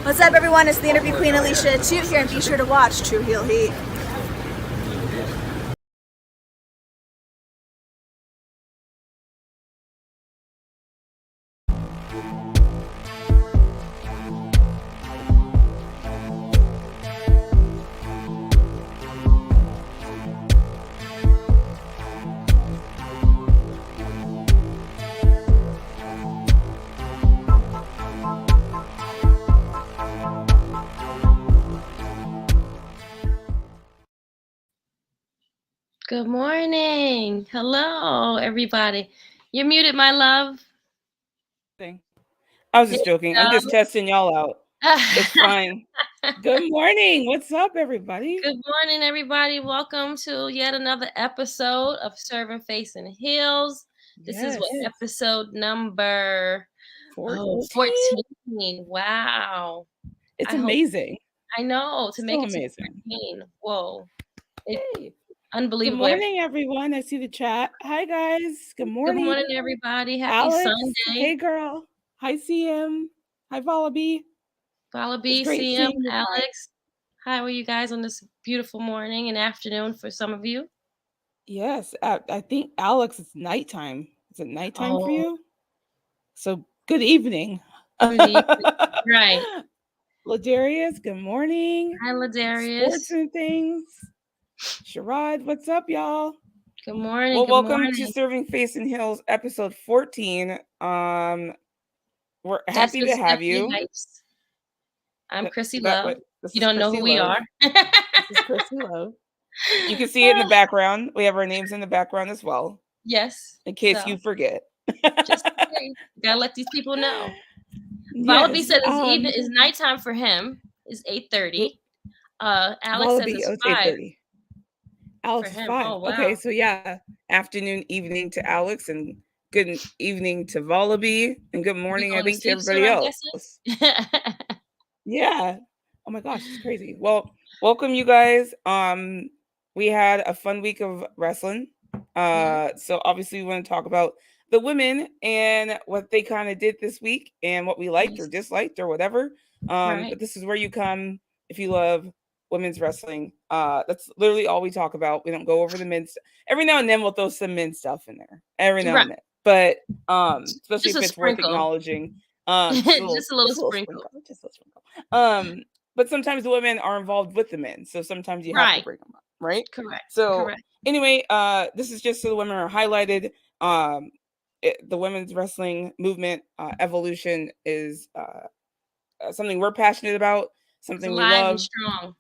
What's up, everyone? It's the interview queen Alicia Toot here, and be sure to watch True Heel Heat. Good morning. Hello, everybody. You're muted, my love. I was just joking. I'm just testing y'all out. It's fine. Good morning. What's up, everybody? Good morning, everybody. Welcome to yet another episode of Serving Face and Heels. This is what episode number 14. Wow. It's amazing. I know. To make it to 14. Whoa. Hey. Unbelievable. Good morning, everyone. I see the chat. Hi, guys. Good morning. Good morning, everybody. Happy Alex, Sunday. Hey, girl. Hi, CM. Hi, Wallaby. Wallaby, CM, Alex. How are you guys on this beautiful morning and afternoon for some of you? Yes. I think, Alex, it's nighttime. Is it nighttime for you? So, good evening. Good evening. Right. Ladarius, good morning. Hi, Ladarius. Sports and things. Sherrod, what's up, y'all? Good morning. Well, welcome to Serving Face and Heels, episode 14. We're happy to have you. Nice. I'm Krssi Love. You don't Krssi know who we are. This is Krssi Love. You can see it in the background. We have our names in the background as well. Yes. In case you forget. Just gotta let these people know. Wallaby said it's nighttime for him. It's 8:30. Alex Wallaby, says it's 8:30. Alex is 5. Oh, wow. Okay, so yeah, afternoon, evening to Alex, and good evening to Wallaby, and good morning, I think, to everybody else. Yeah. Oh my gosh, it's crazy. Well, welcome, you guys. We had a fun week of wrestling. So obviously we want to talk about the women and what they kind of did this week and what we liked or disliked or whatever. But this is where you come if you love women's wrestling. That's literally all we talk about. We don't go over the men's. Every now and then we'll throw some men's stuff in there. Every now and then. But especially if it's worth acknowledging. Just a little sprinkle. But sometimes the women are involved with the men, so sometimes you have to bring them up, right? Correct. So anyway, this is just so the women are highlighted. The women's wrestling movement evolution is something we're passionate about, something we love, and strong,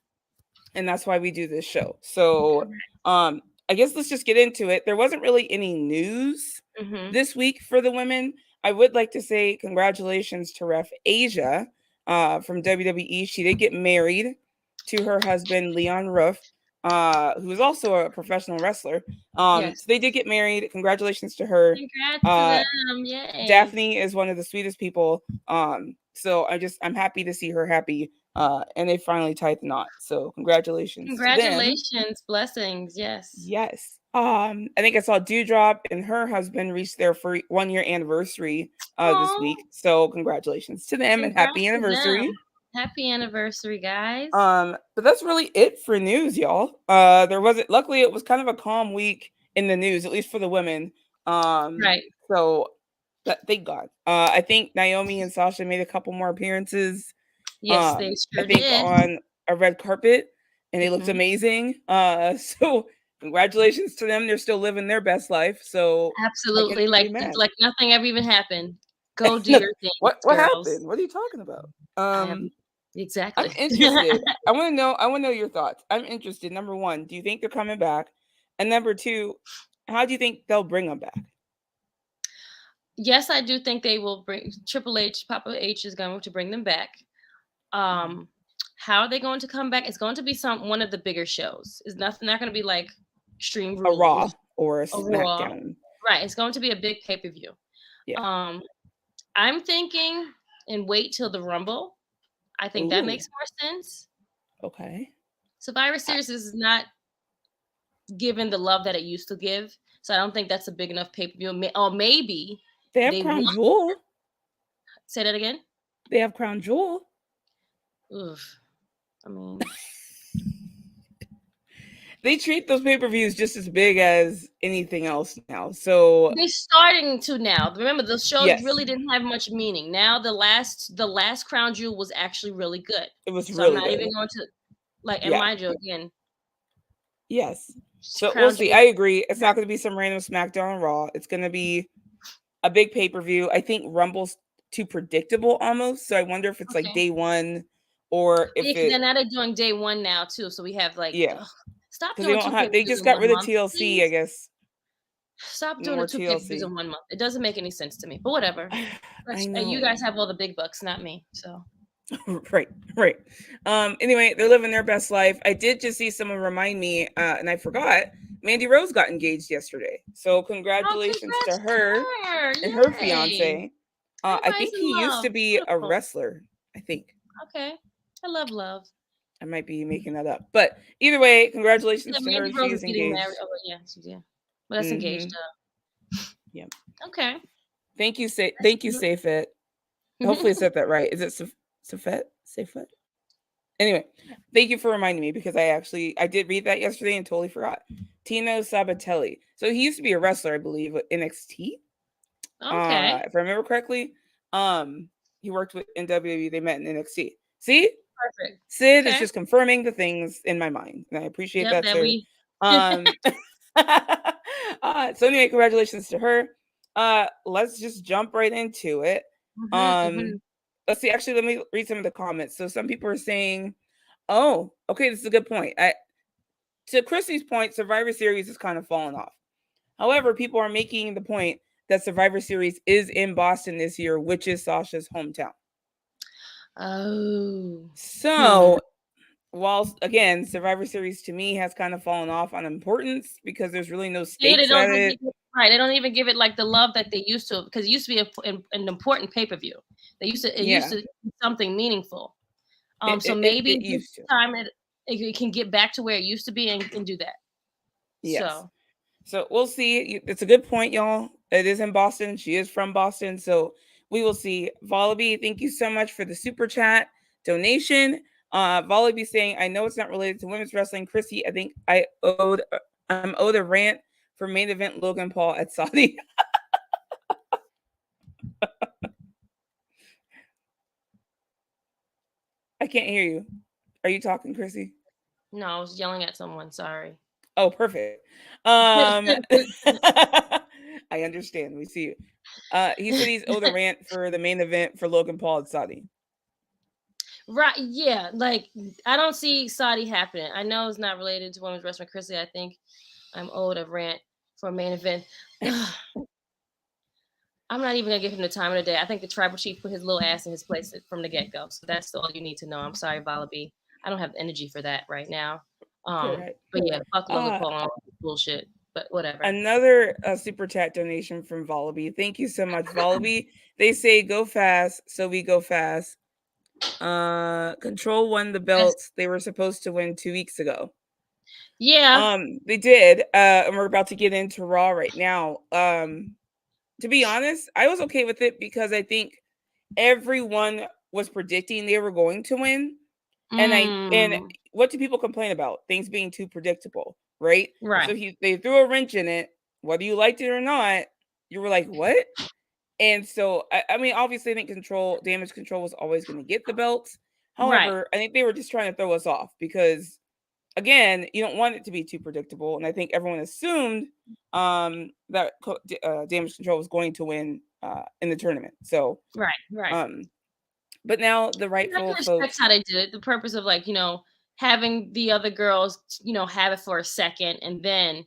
and that's why we do this show. So I guess let's just get into it. There wasn't really any news this week for the women. I would like to say congratulations to Ref Asia from WWE. She did get married to her husband, Leon Ruff, who is also a professional wrestler. So they did get married. Congratulations to her. Congrats to them. Yay. Daphne is one of the sweetest people. So I'm happy to see her happy. And they finally tied the knot. So congratulations. Congratulations. Blessings. Yes. Yes. I think I saw Dewdrop and her husband reached their 1-year anniversary this week. So congratulations to them and happy anniversary. Happy anniversary, guys. But that's really it for news, y'all. Luckily it was kind of a calm week in the news, at least for the women. So thank God. I think Naomi and Sasha made a couple more appearances. Yes, they sure did. On a red carpet, and they looked amazing. So congratulations to them. They're still living their best life. So absolutely, like nothing ever even happened. Go do your thing. What happened? What are you talking about? Exactly. I'm interested. I want to know your thoughts. I'm interested. Number one, do you think they're coming back? And number two, how do you think they'll bring them back? Yes, I do think they will bring Triple H. Papa H is going to bring them back. How are they going to come back? It's going to be one of the bigger shows. It's not going to be like Extreme Rules, a Raw or a SmackDown. Right. It's going to be a big pay-per-view. Yeah. I'm thinking and wait till the Rumble. I think that makes more sense. Okay. Survivor Series is not given the love that it used to give, so I don't think that's a big enough pay-per-view. Or maybe they have Crown Jewel. Say that again. They have Crown Jewel. Oof. I mean, they treat those pay-per-views just as big as anything else now. So they're starting to now. Remember, the show really didn't have much meaning. Now the last Crown Jewel was actually really good. It was so really I'm not good. even going to and mind you again. Yes. So we'll see. I agree. It's not going to be some random SmackDown and Raw. It's going to be a big pay-per-view. I think Rumble's too predictable almost. So I wonder if it's like day one or if now they're doing day one now too. So we have stop doing they just got rid of TLC, please. I guess. Stop doing the 2 pay-per-views in 1 month. It doesn't make any sense to me. But whatever. I know. You guys have all the big bucks, not me. So right. Anyway, they're living their best life. I did just see someone remind me, and I forgot. Mandy Rose got engaged yesterday, so congratulations to her and her fiance. I think he used to be a wrestler. I think. Okay, I love. I might be making that up, but either way, congratulations to her. She is engaged. Married. Oh yeah, but that's engaged. Yeah. Okay. Thank you, Safet. Hopefully, I said that right. Is it Safet? Anyway, thank you for reminding me because I did read that yesterday and totally forgot. Tino Sabatelli. So he used to be a wrestler, I believe, with NXT. Okay. If I remember correctly. He worked with in WWE. They met in NXT. See? Perfect. Sid is just confirming the things in my mind. And I appreciate that, sir. So anyway, congratulations to her. Let's just jump right into it. Let's see. Actually, let me read some of the comments. So some people are saying, oh, okay, this is a good point. To Krssy's point, Survivor Series is kind of fallen off. However, people are making the point that Survivor Series is in Boston this year, which is Sasha's hometown. Oh. So, while, again, Survivor Series to me has kind of fallen off on importance because there's really no stakes at it. Right. They don't even give it like the love that they used to, because it used to be an important pay-per-view. It used to be something meaningful. So maybe this time it can get back to where it used to be and do that. Yes. So we'll see. It's a good point, y'all. It is in Boston. She is from Boston. So we will see. Vollaby, thank you so much for the super chat donation. Vollaby saying, I know it's not related to women's wrestling. Krssi, I think I'm owed a rant for main event Logan Paul at Saudi. I can't hear you. Are you talking, Krssi? No, I was yelling at someone. Sorry. Oh, perfect. I understand. We see you. He said he's owed a rant for the main event for Logan Paul at Saudi. Right. Yeah. Like, I don't see Saudi happening. I know it's not related to women's wrestling. Krssi, I think I'm owed a rant for a main event. I'm not even going to give him the time of the day. I think the tribal chief put his little ass in his place from the get-go. So that's all you need to know. I'm sorry, Vollaby. I don't have the energy for that right now. But yeah, fuck Logan Paul bullshit. But whatever. Another super chat donation from Vollaby. Thank you so much, Vollaby. They say go fast, so we go fast. Control won the belts they were supposed to win 2 weeks ago. Yeah. They did. And we're about to get into Raw right now. To be honest, I was okay with it because I think everyone was predicting they were going to win. And what do people complain about? Things being too predictable, right? Right. So they threw a wrench in it, whether you liked it or not. You were like, what? And so, I mean, obviously, I think Damage Control was always going to get the belts. However, I think they were just trying to throw us off because, again, you don't want it to be too predictable. And I think everyone assumed that Damage Control was going to win in the tournament. So, right. But now the rightful folks. That's how they did it. The purpose of having the other girls, have it for a second and then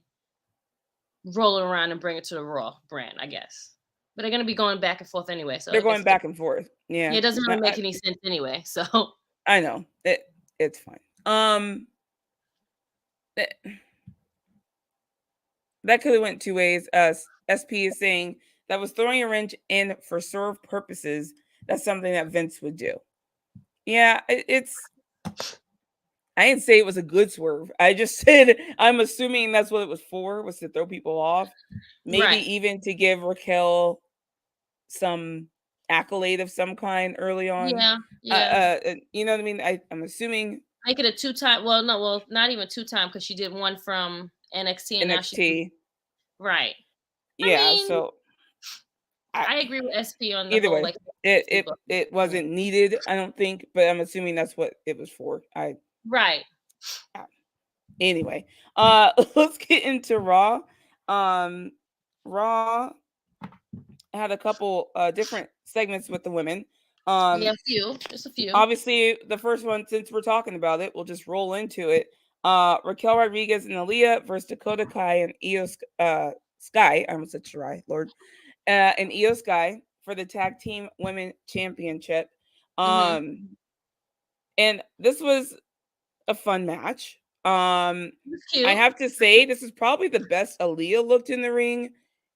roll it around and bring it to the Raw brand, I guess. But they're going to be going back and forth anyway. So they're going back and forth. Yeah. It doesn't really make any sense anyway. So I know it's fine. That could have went two ways. SP is saying that was throwing a wrench in for swerve purposes. That's something that Vince would do. Yeah, I didn't say it was a good swerve. I just said I'm assuming that's what it was for, was to throw people off. Maybe even to give Raquel some accolade of some kind early on. You know what I mean? I'm assuming make it a 2-time. Well, no, well, not even 2-time because she did one from NXT and NXT. now she right. Yeah, I mean, so I agree with SP on the either whole. way, Like it wasn't needed, I don't think, but I'm assuming that's what it was for. Right. Anyway, let's get into Raw. Raw had a couple different segments with the women. Yeah, just a few. Obviously, the first one, since we're talking about it, we'll just roll into it. Raquel Rodriguez and Aaliyah versus Dakota Kai and Io Sky. I almost said Shirai, Lord. And Io Sky for the Tag Team Women Championship. And this was a fun match. I have to say, this is probably the best Aaliyah looked in the ring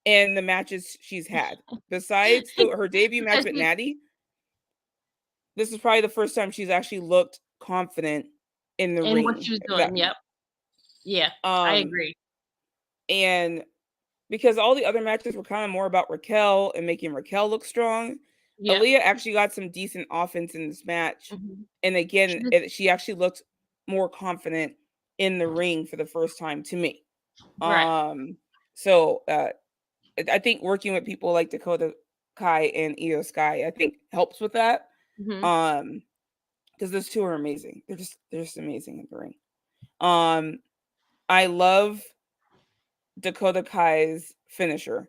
in the matches she's had. Besides her debut match with Natty, this is probably the first time she's actually looked confident in the ring. What she was doing. Yep. Yeah, I agree. And because all the other matches were kind of more about Raquel and making Raquel look strong, Aaliyah actually got some decent offense in this match. And again, she actually looked more confident in the ring for the first time to me. Right. So I think working with people like Dakota Kai and Io Sky, I think helps with that. Because those two are amazing. They're just amazing in the ring. I love Dakota Kai's finisher.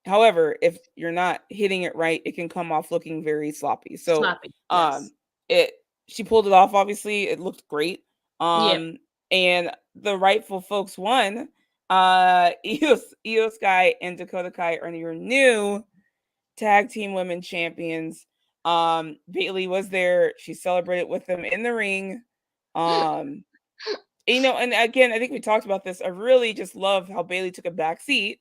However, if you're not hitting it right, it can come off looking very sloppy. So she pulled it off. Obviously, it looked great. And the rightful folks won. Io Sky and Dakota Kai are your new Tag Team Women Champions. Bayley was there. She celebrated with them in the ring. You know, and again, I think we talked about this. I really just love how Bayley took a back seat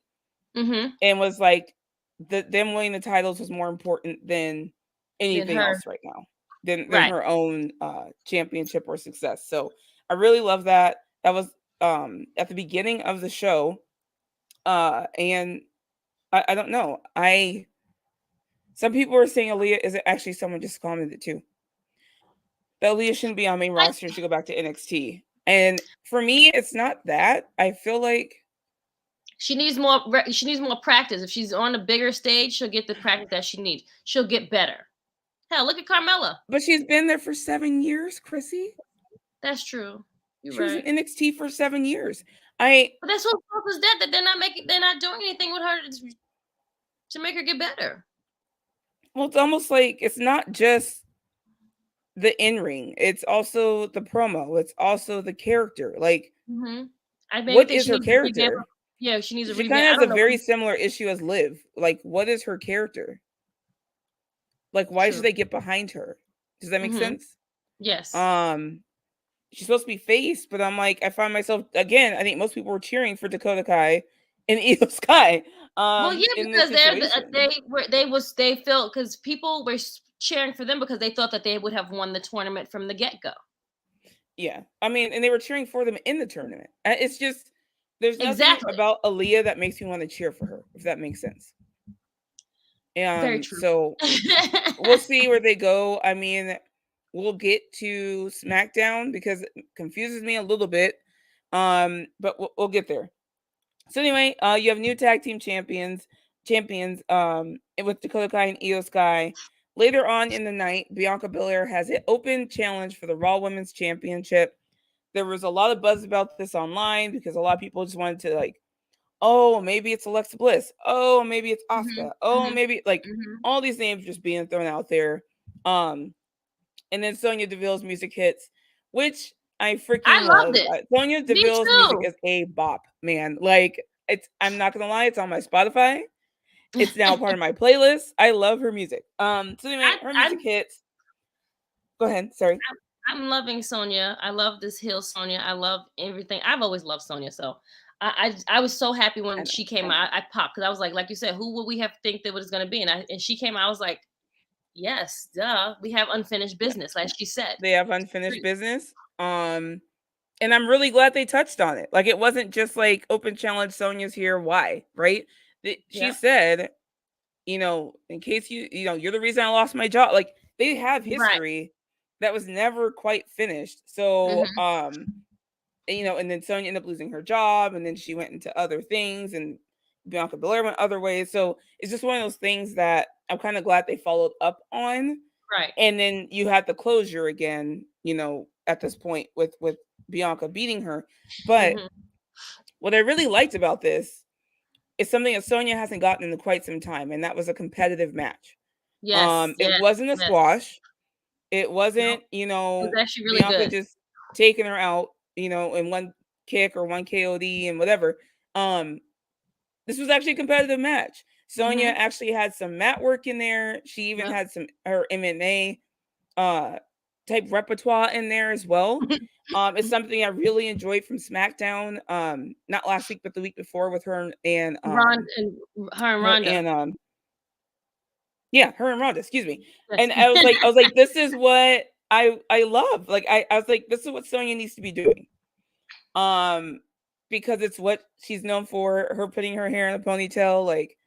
and was like, them winning the titles was more important than anything else right now, than her own championship or success. So I really love that. That was at the beginning of the show. And I don't know. Some people were saying Aaliyah isn't actually, someone just commented too, that Aaliyah shouldn't be on main roster and should go back to NXT. And for me, it's not that. I feel like she needs more practice. If she's on a bigger stage, she'll get the practice that she needs. She'll get better. Hell, look at Carmella. But she's been there for 7 years, Krssi. That's true. She was in NXT for 7 years. But that's what was that they're not doing anything with her to make her get better. Well, it's almost like it's not just the in-ring, it's also the promo, it's also the character. Like, what is her character? Yeah, she needs a revamp. She kind of has a very similar issue as Liv. Like, what is her character? Like, why should they get behind her? Does that make sense? Yes. She's supposed to be face, but I'm like, I find myself again. I think most people were cheering for Dakota Kai and Io Sky. Well, yeah, because they felt, because people were cheering for them because they thought that they would have won the tournament from the get-go. Yeah, I mean, and they were cheering for them in the tournament. It's just there's nothing about Aaliyah that makes me want to cheer for her, if that makes sense. Very true. So we'll see where they go. I mean, we'll get to SmackDown because it confuses me a little bit, but we'll get there. So anyway, you have new tag team champions, with Dakota Kai and Io Sky. Later on in the night, Bianca Belair has an open challenge for the Raw Women's Championship. There was a lot of buzz about this online because a lot of people just wanted to, like, oh, maybe it's Alexa Bliss. Oh, maybe it's Asuka. Maybe all these names just being thrown out there. And then Sonya Deville's music hits, which I freaking love. Sonya Deville's music is a bop, man. Like, I'm not gonna lie, it's on my Spotify. It's now part of my playlist. I love her music. So anyway, her music hits. Go ahead. Sorry. I'm loving Sonya. I love this heel Sonya. I love everything. I've always loved Sonya. So I was so happy when she came out. I popped because I was like you said, who would we have think that was going to be? And she came out. I was like, yes, duh. We have unfinished business, like she said. They have unfinished business. And I'm really glad they touched on it. Like, it wasn't just like open challenge, Sonya's here. Why? Right? She said, in case you're the reason I lost my job. Like, they have history that was never quite finished. So, and then Sonya ended up losing her job, and then she went into other things, and Bianca Belair went other ways. So it's just one of those things that I'm kind of glad they followed up on. Right. And then you had the closure again, at this point with Bianca beating her. But what I really liked about this is something that Sonya hasn't gotten in quite some time, and that was a competitive match. Yes. It wasn't a squash. It wasn't, it was actually really Bianca good. just taking her out, in one kick or one KOD and whatever. This was actually a competitive match. Sonya actually had some mat work in there. She even had her MMA type repertoire in there as well. It's something I really enjoyed from SmackDown. Not last week, but the week before with her and Ronda. Her and Ronda, excuse me. And I was like, this is what I love. Like, I was like, this is what Sonya needs to be doing. Because it's what she's known for, her putting her hair in a ponytail, like,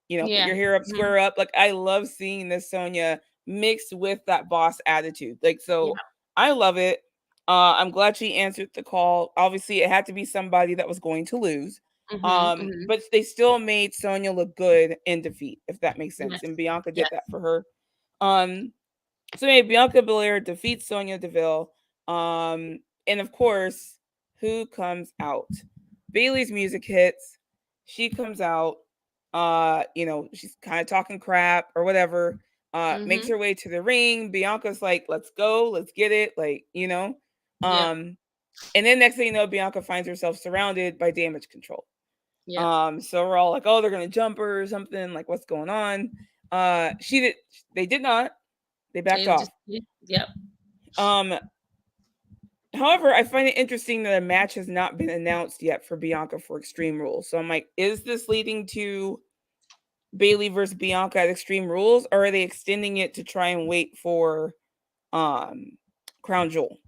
put your hair up, square up. Like, I love seeing this Sonya mixed with that boss attitude. Like, so I love it. I'm glad she answered the call. Obviously, it had to be somebody that was going to lose. But they still made Sonya look good in defeat, if that makes sense. And Bianca did that for her. So maybe Bianca Belair defeats Sonya Deville. And of course, who comes out? Bayley's music hits. She comes out. She's kind of talking crap or whatever. Makes her way to the ring. Bianca's like, let's go, let's get it. Like, and then next thing you know, Bianca finds herself surrounded by Damage Control. So we're all like, oh, they're gonna jump her or something. Like, what's going on? They did not. They backed off. However, I find it interesting that a match has not been announced yet for Bianca for Extreme Rules. So I'm like, is this leading to Bayley versus Bianca at Extreme Rules, or are they extending it to try and wait for Crown Jewel?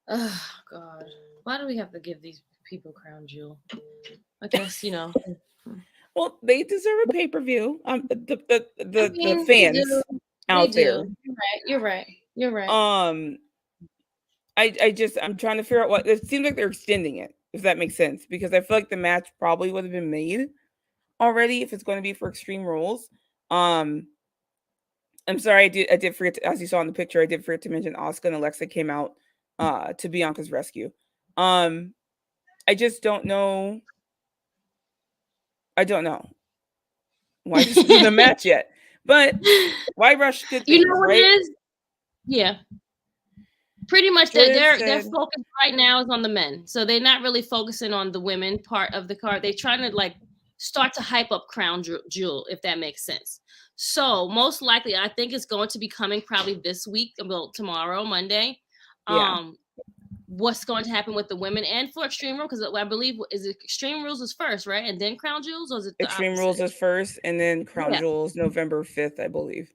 Oh God, why do we have to give these people Crown Jewel? I guess Well, they deserve a pay-per-view. The fans out there. You're right. I'm trying to figure out what it seems like they're extending it, if that makes sense, because I feel like the match probably would have been made already if it's going to be for Extreme Rules. I'm sorry, I did forget to, as you saw in the picture, I did forget to mention Asuka and Alexa came out to Bianca's rescue. I just don't know. I don't know why this isn't a match yet, but why rush good things, what it is? Yeah. Pretty much their focus right now is on the men. So they're not really focusing on the women part of the card. They're trying to like start to hype up Crown Jewel, if that makes sense. So most likely, I think it's going to be coming probably this week, well, tomorrow, Monday. What's going to happen with the women and for Extreme Rules? Because I believe is it Extreme Rules is first, right? And then Crown Jewels, or is it Extreme Rules is first, and then Crown Jewels November 5th, I believe.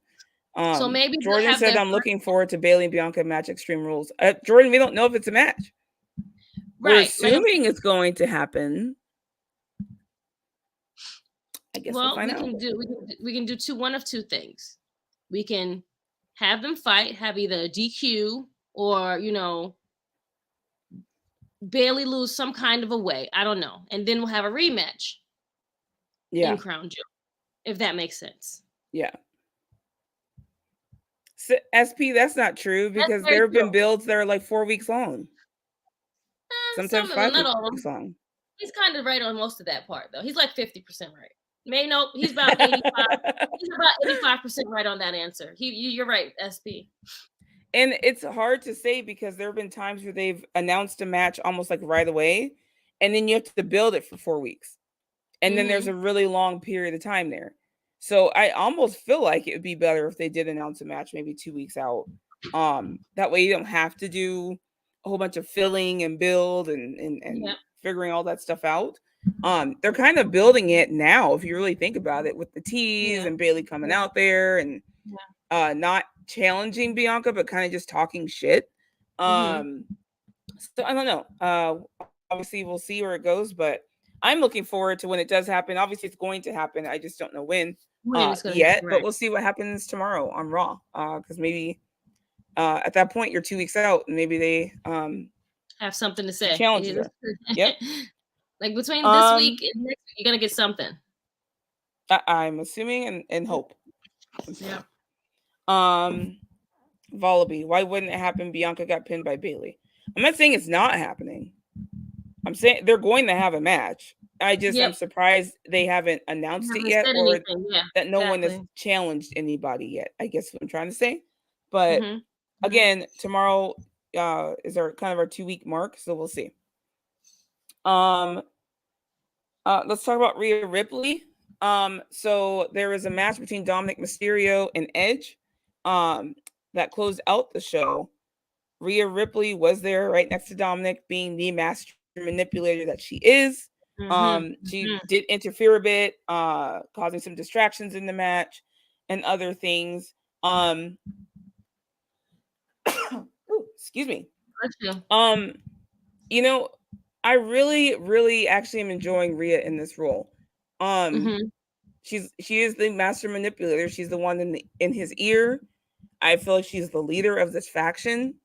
So maybe Jordan said, I'm looking forward to Bayley and Bianca match Extreme Rules. Jordan, we don't know if it's a match. We're assuming it's going to happen. I guess we'll find out. We can do one of two things. We can have them fight, have either a DQ or Bayley lose some kind of a way. I don't know. And then we'll have a rematch in Crown Jewel, if that makes sense. Yeah. So, SP, that's not true, because there have been builds that are like 4 weeks long. Sometimes 5 weeks long. He's kind of right on most of that part, though. He's like 50% right. He's about 85. He's about 85% right on that answer. You're right, SP. And it's hard to say, because there have been times where they've announced a match almost like right away, and then you have to build it for 4 weeks. And then there's a really long period of time there. So I almost feel like it would be better if they did announce a match maybe 2 weeks out. That way you don't have to do a whole bunch of filling and build and figuring all that stuff out. They're kind of building it now, if you really think about it, with the tease and Bayley coming out there and not challenging Bianca, but kind of just talking shit. So I don't know. Obviously we'll see where it goes, but I'm looking forward to when it does happen. Obviously, it's going to happen. I just don't know when happen, yet. right. But we'll see what happens tomorrow on Raw. Because maybe at that point you're 2 weeks out, and maybe they have something to say. Challenges her. Yep. Like between this week and next week, you're gonna get something. I'm assuming and hope. Yeah. Wallaby, why wouldn't it happen? Bianca got pinned by Bayley. I'm not saying it's not happening. I'm saying they're going to have a match. I just am surprised they haven't announced it yet, or that no one has challenged anybody yet. I guess what I'm trying to say. But again, tomorrow is our kind of our 2-week mark, so we'll see. Let's talk about Rhea Ripley. So there was a match between Dominic Mysterio and Edge that closed out the show. Rhea Ripley was there right next to Dominic, being the master manipulator that she is. She did interfere a bit, causing some distractions in the match and other things. Excuse me. You know, I really actually am enjoying Rhea in this role. She is the master manipulator. She's the one in his ear. I feel like she's the leader of this faction.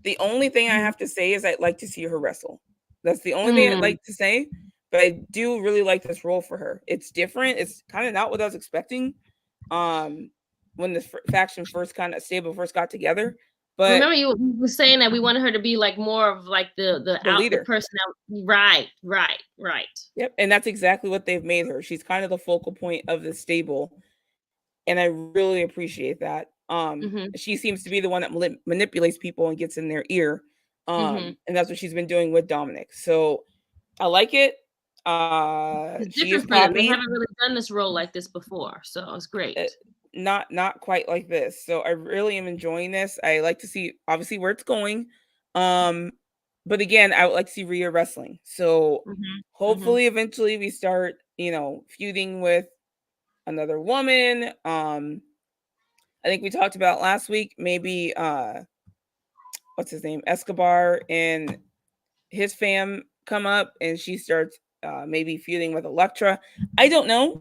The only thing I have to say is I'd like to see her wrestle. That's the only thing I'd like to say. But I do really like this role for her. It's different. It's kind of not what I was expecting when the faction stable first got together. But remember, you were saying that we wanted her to be like more of like the leader person. Right. Yep, and that's exactly what they've made her. She's kind of the focal point of the stable, and I really appreciate that. She seems to be the one that manipulates people and gets in their ear, and that's what she's been doing with Dominic. So I like it. It's different for them. They haven't really done this role like this before, so it's great. Not quite like this. So I really am enjoying this. I like to see obviously where it's going. But again, I would like to see Rhea wrestling. So hopefully eventually we start, feuding with another woman. I think we talked about last week, maybe what's his name? Escobar and his fam come up and she starts maybe feuding with Elektra. I don't know.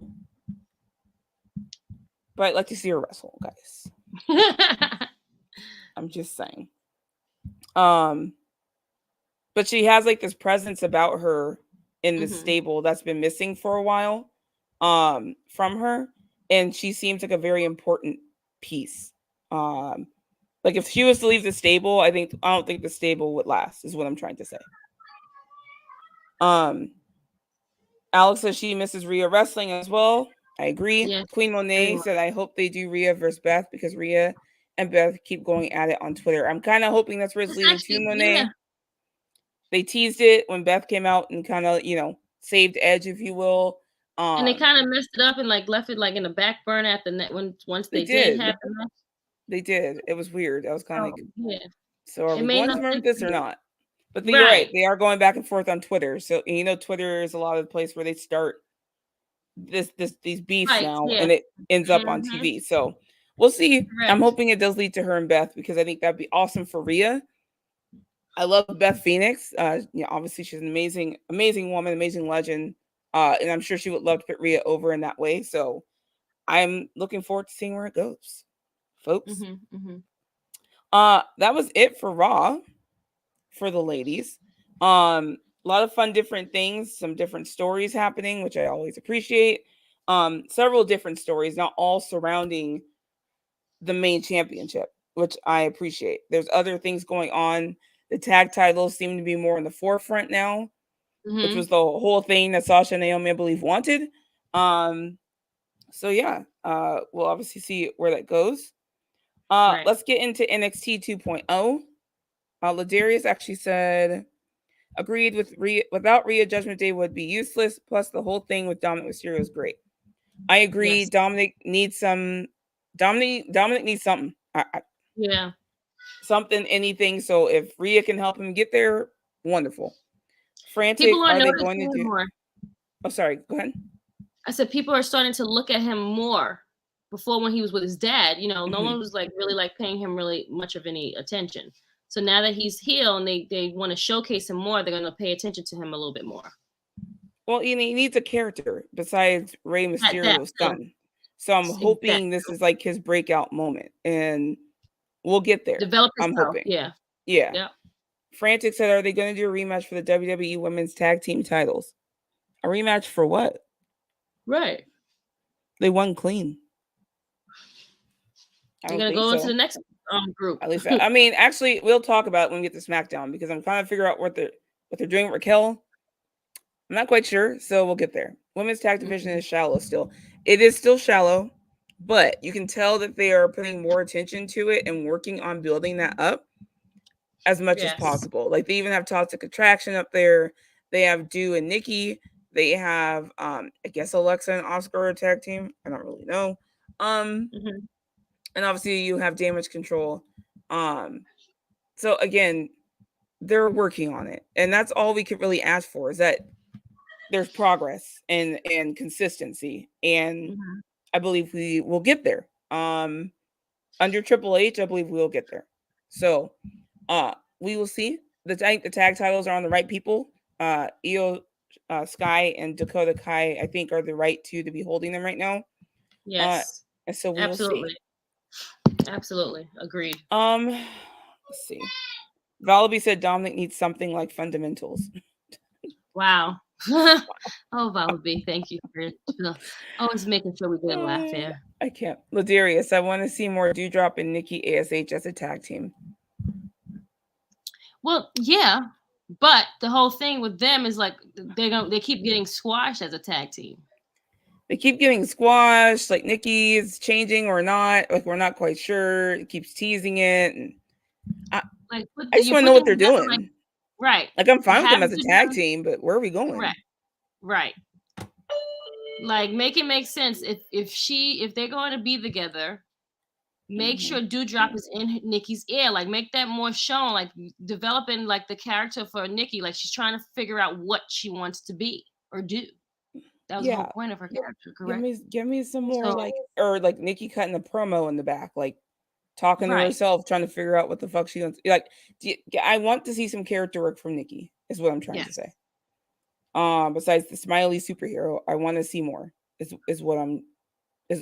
But I'd like to see her wrestle, guys. I'm just saying. But she has like this presence about her in the stable that's been missing for a while from her. And she seems like a very important piece. Like if she was to leave the stable, I don't think the stable would last, is what I'm trying to say. Alex says she misses Rhea wrestling as well. I agree. Yeah. Queen Monet said, I hope they do Rhea versus Beth because Rhea and Beth keep going at it on Twitter. I'm kind of hoping that's where it's leading to, Monet. Yeah. They teased it when Beth came out and kind of, saved Edge, if you will. And they kind of messed it up and left it in the back burner at the net once they did have the match. They did. It was weird. I was kind of So are we going somewhere with this or not? But you're right. They are going back and forth on Twitter. So Twitter is a lot of the place where they start these beefs now, and it ends up on TV. So we'll see. Correct. I'm hoping it does lead to her and Beth because I think that'd be awesome for Rhea. I love Beth Phoenix. Obviously she's an amazing woman, amazing legend. And I'm sure she would love to put Rhea over in that way. So I'm looking forward to seeing where it goes, folks. That was it for Raw for the ladies. A lot of fun, different things, some different stories happening, which I always appreciate. Several different stories, not all surrounding the main championship, which I appreciate. There's other things going on. The tag titles seem to be more in the forefront now, which was the whole thing that Sasha and Naomi, I believe, wanted. So yeah, we'll obviously see where that goes. Let's get into NXT 2.0. Ladarius actually said, agreed with Rhea. Without Rhea, Judgment Day would be useless. Plus, the whole thing with Dominic Mysterio is great. I agree. Yes. Dominic needs something. Something, anything. So if Rhea can help him get there, wonderful. Frantic. People are they going to do more? Oh, sorry. Go ahead. I said people are starting to look at him more. Before, when he was with his dad, no one was really paying him really much of any attention. So now that he's heel and they want to showcase him more, they're going to pay attention to him a little bit more. Well, he needs a character besides Rey Mysterio's son. So I'm hoping this is like his breakout moment, and we'll get there. I'm hoping. Yeah. Frantic said, "Are they going to do a rematch for the WWE Women's Tag Team titles? A rematch for what? Right. They won clean. You're gonna go into the next group. At least, I mean, actually, we'll talk about it when we get to SmackDown because I'm trying to figure out what they're doing with Raquel. I'm not quite sure, so we'll get there. Women's tag division is shallow still. It is still shallow, but you can tell that they are putting more attention to it and working on building that up as much as possible. Like they even have Toxic Attraction up there. They have Dew and Nikki. They have, I guess Alexa and Oscar tag team. I don't really know. And obviously you have Damage Control. So again, they're working on it, and that's all we could really ask for is that there's progress and consistency, and I believe we will get there. Under Triple H, I believe we will get there. So, we will see. The tag titles are on the right people. Io Sky and Dakota Kai, I think, are the right two to be holding them right now. Yes. And so we will see. Absolutely. Agreed. Let's see. Valaby said Dominic needs something like fundamentals. Wow. Oh, Valaby, thank you for always making sure we get a laugh here. I can't. Ladarius, I want to see more Dewdrop and Nikki ASH as a tag team. Well, yeah, but the whole thing with them is like they keep getting squashed as a tag team. They keep getting squashed. Like Nikki is changing or not. Like we're not quite sure. It keeps teasing it, and I just want to know what they're doing. Like, right. Like I'm fine with them as a tag team, but where are we going? Right. Like make it make sense. If they're going to be together, make sure Dewdrop is in Nikki's ear. Like make that more shown. Like developing like the character for Nikki. Like she's trying to figure out what she wants to be or do. That was the whole point of her character, correct? Give me some more like Nikki cutting the promo in the back, like talking to herself, trying to figure out what the fuck she wants. Like, I want to see some character work from Nikki. Is what I'm trying to say. Besides the smiley superhero, I want to see more. Is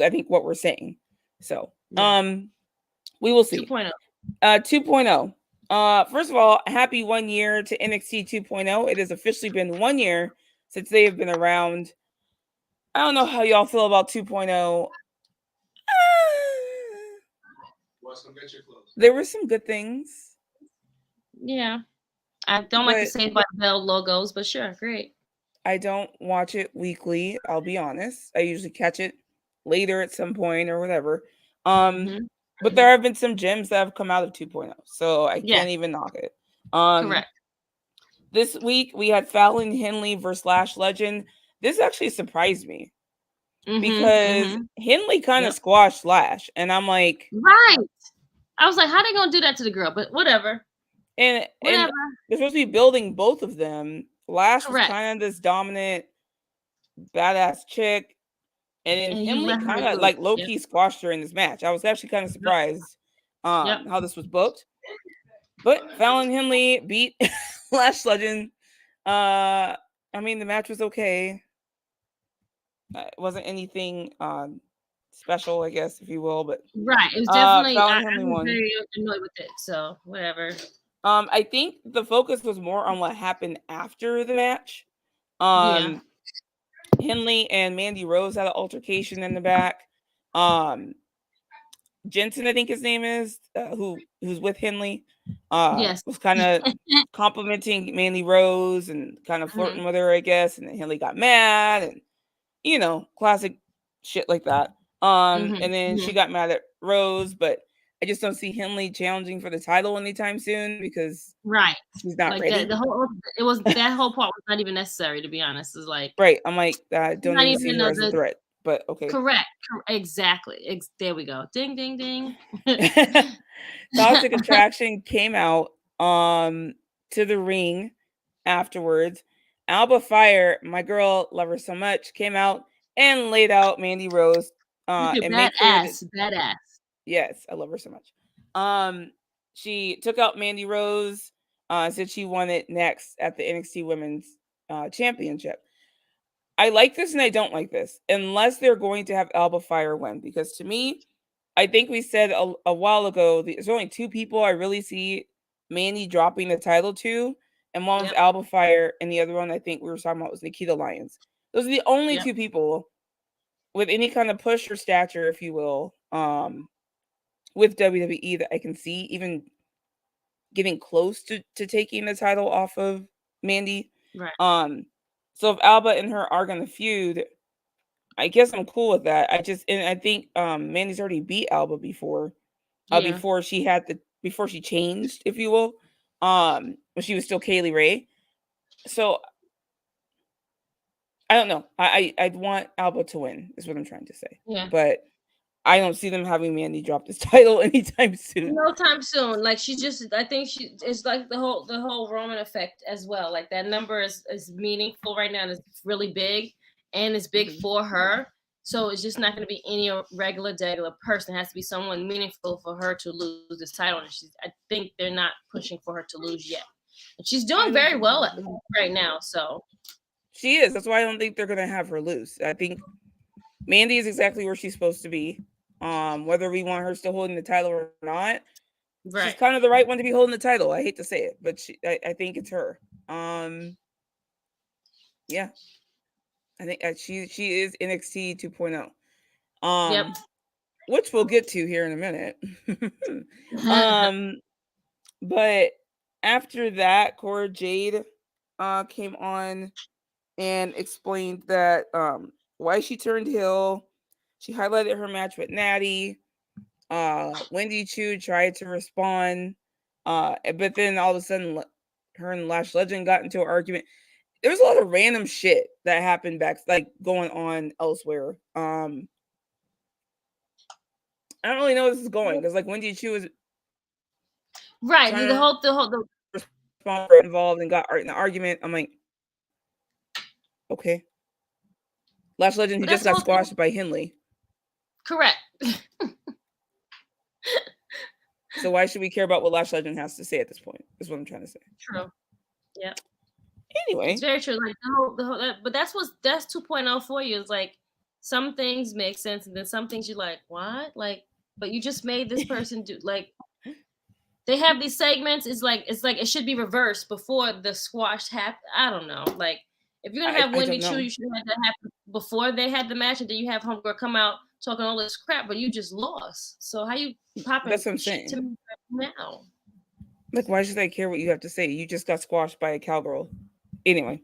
I think what we're saying. So, we will see. 2.0. 2.0. First of all, happy 1 year to NXT 2.0. It has officially been 1 year since they have been around. I don't know how y'all feel about 2.0. There were some good things. Yeah. I don't like to say by Bell logos, but sure, great. I don't watch it weekly, I'll be honest. I usually catch it later at some point or whatever. But there have been some gems that have come out of 2.0, so I can't even knock it. Correct. This week we had Fallon Henley versus Lash Legend. This actually surprised me because Henley kind of squashed Lash, and I'm like, right. I was like, how are they gonna do that to the girl? But whatever. And they're supposed to be building both of them. Lash was kind of this dominant, badass chick, and then Henley kind of like low key squashed her in this match. I was actually kind of surprised how this was booked. But Fallon Henley beat Lash Legend. I mean, the match was okay. It wasn't anything special, I guess, if you will. But it was definitely I was very annoyed with it. So whatever. I think the focus was more on what happened after the match. Henley and Mandy Rose had an altercation in the back. Jensen, I think his name is, who's with Henley, was kind of complimenting Mandy Rose and kind of flirting with her, I guess. And then Henley got mad, and classic shit like that. And then she got mad at Rose, but I just don't see Henley challenging for the title anytime soon because she's not ready. That whole part was not even necessary, to be honest. It's like I'm like, I don't even see her as a threat. But okay. Correct. Exactly. There we go. Ding, ding, ding. Toxic Attraction came out to the ring afterwards. Alba Fire, my girl, love her so much, came out and laid out Mandy Rose. Badass. Yes, I love her so much. She took out Mandy Rose, said she won it next at the NXT Women's Championship. I like this and I don't like this, unless they're going to have Alba Fire win. Because to me, I think we said a while ago, there's only two people I really see Mandy dropping the title to, and one was Alba Fire, and the other one I think we were talking about was Nikita Lyons. Those are the only two people with any kind of push or stature, if you will, with WWE that I can see even getting close to taking the title off of Mandy. Right. So if Alba and her are gonna feud, I guess I'm cool with that. I think Mandy's already beat Alba before. Before she changed, if you will. When she was still Kaylee Ray. So I don't know. I'd want Alba to win, is what I'm trying to say. Yeah. But I don't see them having Mandy drop this title anytime soon. No time soon. Like I think it's like the whole Roman effect as well. Like that number is meaningful right now and it's really big and it's big for her. So it's just not going to be any regular person. It has to be someone meaningful for her to lose this title. And I think they're not pushing for her to lose yet. And she's doing very well right now. So she is. That's why I don't think they're going to have her lose. I think Mandy is exactly where she's supposed to be. Whether we want her still holding the title or not, she's kind of the right one to be holding the title. I hate to say it, but I think it's her. Yeah, I think she is NXT 2.0. Which we'll get to here in a minute. But after that, Cora Jade came on and explained that why she turned heel. She highlighted her match with Natty. Wendy Chu tried to respond, but then all of a sudden, her and Lash Legend got into an argument. There was a lot of random shit that happened going on elsewhere. I don't really know where this is going because Wendy Chu is right. The whole involved and got in the argument. I'm like, okay. Lash Legend, who just got squashed by Henley. Correct. So why should we care about what Lash Legend has to say at this point? Is what I'm trying to say. True. Yeah. Anyway, it's very true. Like the whole but that's 2.0 for you. It's like some things make sense, and then some things you're like, what? Like, but you just made this person do like. They have these segments. It's like it should be reversed before the squash happened. I don't know. Like if you're gonna have Wendy Chu, you should have that happen before they had the match, and then you have Homegirl come out talking all this crap, but you just lost. So how you popping? That's what I'm saying. To me now. Like, why should I care what you have to say? You just got squashed by a cowgirl. Anyway,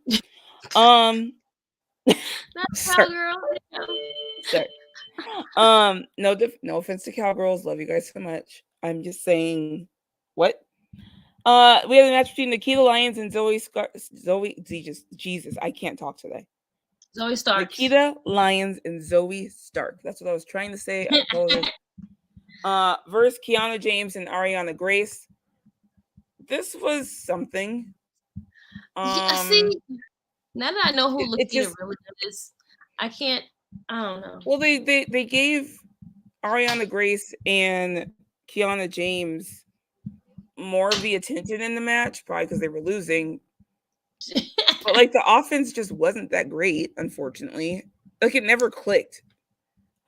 not cowgirl. Sorry. No offense to cowgirls. Love you guys so much. I'm just saying, what? We have a match between Nikita Lyons and Jesus, I can't talk today. Zoe Stark. Nikita Lyons and Zoe Stark. That's what I was trying to say. I apologize. Versus Kiana James and Ariana Grace. This was something. See, now that I know who Nikita really is, I don't know. Well, they gave Ariana Grace and Kiana James more of the attention in the match, probably because they were losing. But the offense just wasn't that great, unfortunately. It never clicked.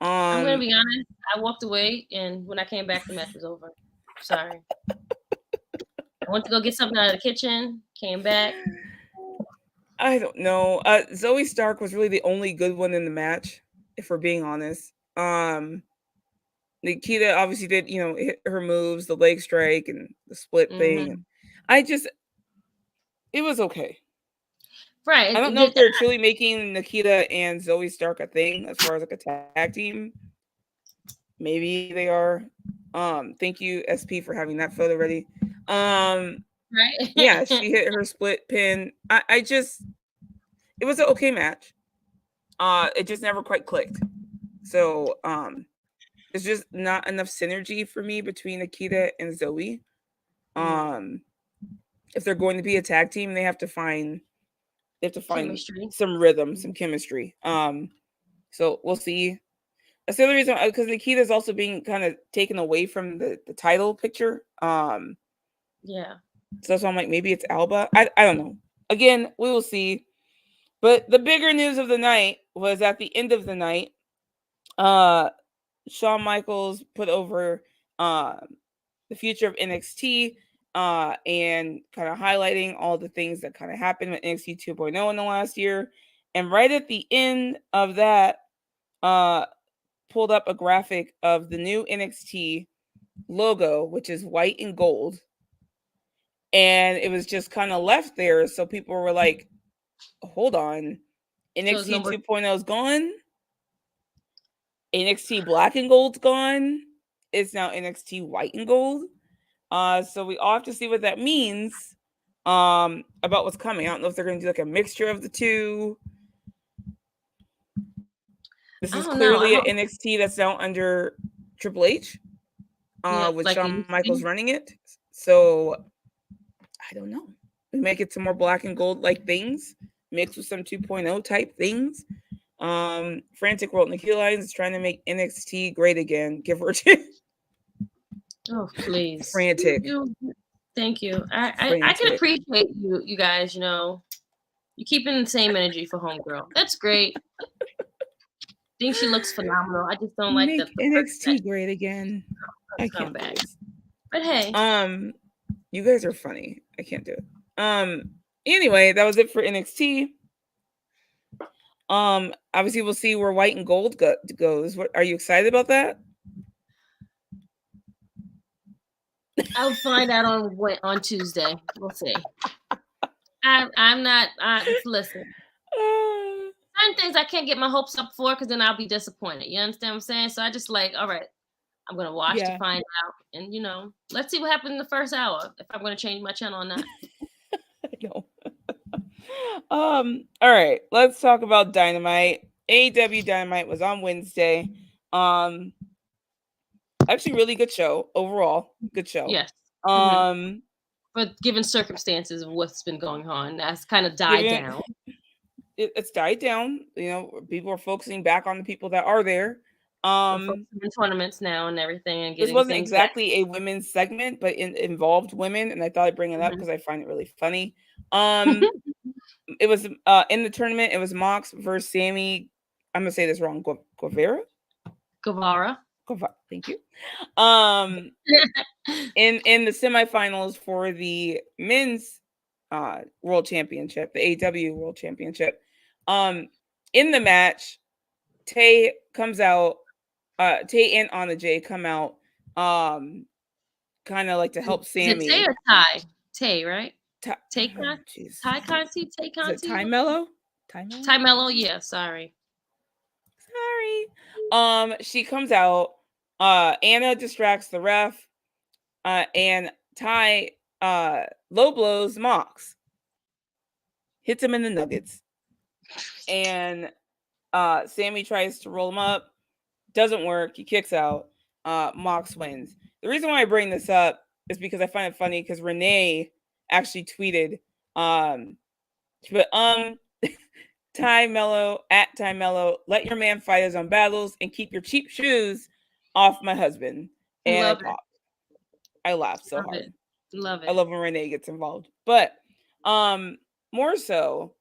I'm gonna be honest. I walked away, and when I came back, the match was over. Sorry. I went to go get something out of the kitchen. Came back. I don't know. Zoe Stark was really the only good one in the match, if we're being honest. Nikita obviously did, hit her moves, the leg strike and the split thing. It was okay. Right. I don't know if they're truly making Nikita and Zoe Stark a thing as far as a tag team. Maybe they are. Thank you, SP, for having that photo ready. Right. Yeah, she hit her split pin. It was an okay match. It just never quite clicked. So there's just not enough synergy for me between Nikita and Zoe. If they're going to be a tag team, they have to find chemistry. Some rhythm, some chemistry. So we'll see. That's the other reason, because Nikita is also being kind of taken away from the title picture. Yeah. So I'm like, maybe it's Alba. I don't know. Again, we will see. But the bigger news of the night was at the end of the night, Shawn Michaels put over the future of NXT and kind of highlighting all the things that kind of happened with NXT 2.0 in the last year. And right at the end of that, pulled up a graphic of the new NXT logo, which is white and gold. And it was just kind of left there. So people were like, hold on. NXT 2.0 is gone. NXT black and gold's gone. It's now NXT white and gold. So we all have to see what that means about what's coming. I don't know if they're going to do like a mixture of the two. This is clearly an NXT that's now under Triple H, with Shawn Michaels running it. So I don't know. We make it some more black and gold like things, mixed with some 2.0 type things. Frantic World Nikki Lyons is trying to make NXT great again. Give her a chance. Oh, please. Frantic. Thank you. I can appreciate you guys, you know. You're keeping the same energy for Homegirl. That's great. I think she looks phenomenal. I just don't like the NXT great again. I can't back. But hey. You guys are funny. I can't do it. Anyway, that was it for NXT. Obviously we'll see where white and gold goes. What are you excited about that? I'll find out on Tuesday. We'll see. I'm not. Listen. Certain things I can't get my hopes up for because then I'll be disappointed. You understand what I'm saying? So I just like, all right, I'm gonna watch to find out, and you know, let's see what happened in the first hour. If I'm gonna change my channel or not. I know. All right, let's talk about Dynamite. AEW Dynamite was on Wednesday. Actually, really good show overall. Good show. Yes. But given circumstances of what's been going on, that's kind of died down. It's died down. You know, people are focusing back on the people that are there. In tournaments now and everything. And this wasn't exactly a women's segment, but it involved women, and I thought I'd bring it up because I find it really funny. It was in the tournament. It was Mox versus Sammy. I'm gonna say this wrong. Guevara. Thank you. In the semifinals for the men's world championship, the AEW World Championship. In the match, Tay comes out. Tay and Anna Jay come out. Kind of like to help Sammy. Is it Tay or Ty? Tay, right? Tay Conti? Tay Conti? Is it Ty Mello? Ty Mello, yeah. Sorry. She comes out. Anna distracts the ref. And Ty low blows Mox. Hits him in the nuggets. And Sammy tries to roll him up. Doesn't work. He kicks out. Mox wins. The reason why I bring this up is because I find it funny because Renee actually tweeted, Ty Mello, at Ty Mello, let your man fight his own battles and keep your cheap shoes off my husband. And I laughed so hard. Love it. I love when Renee gets involved. But more so,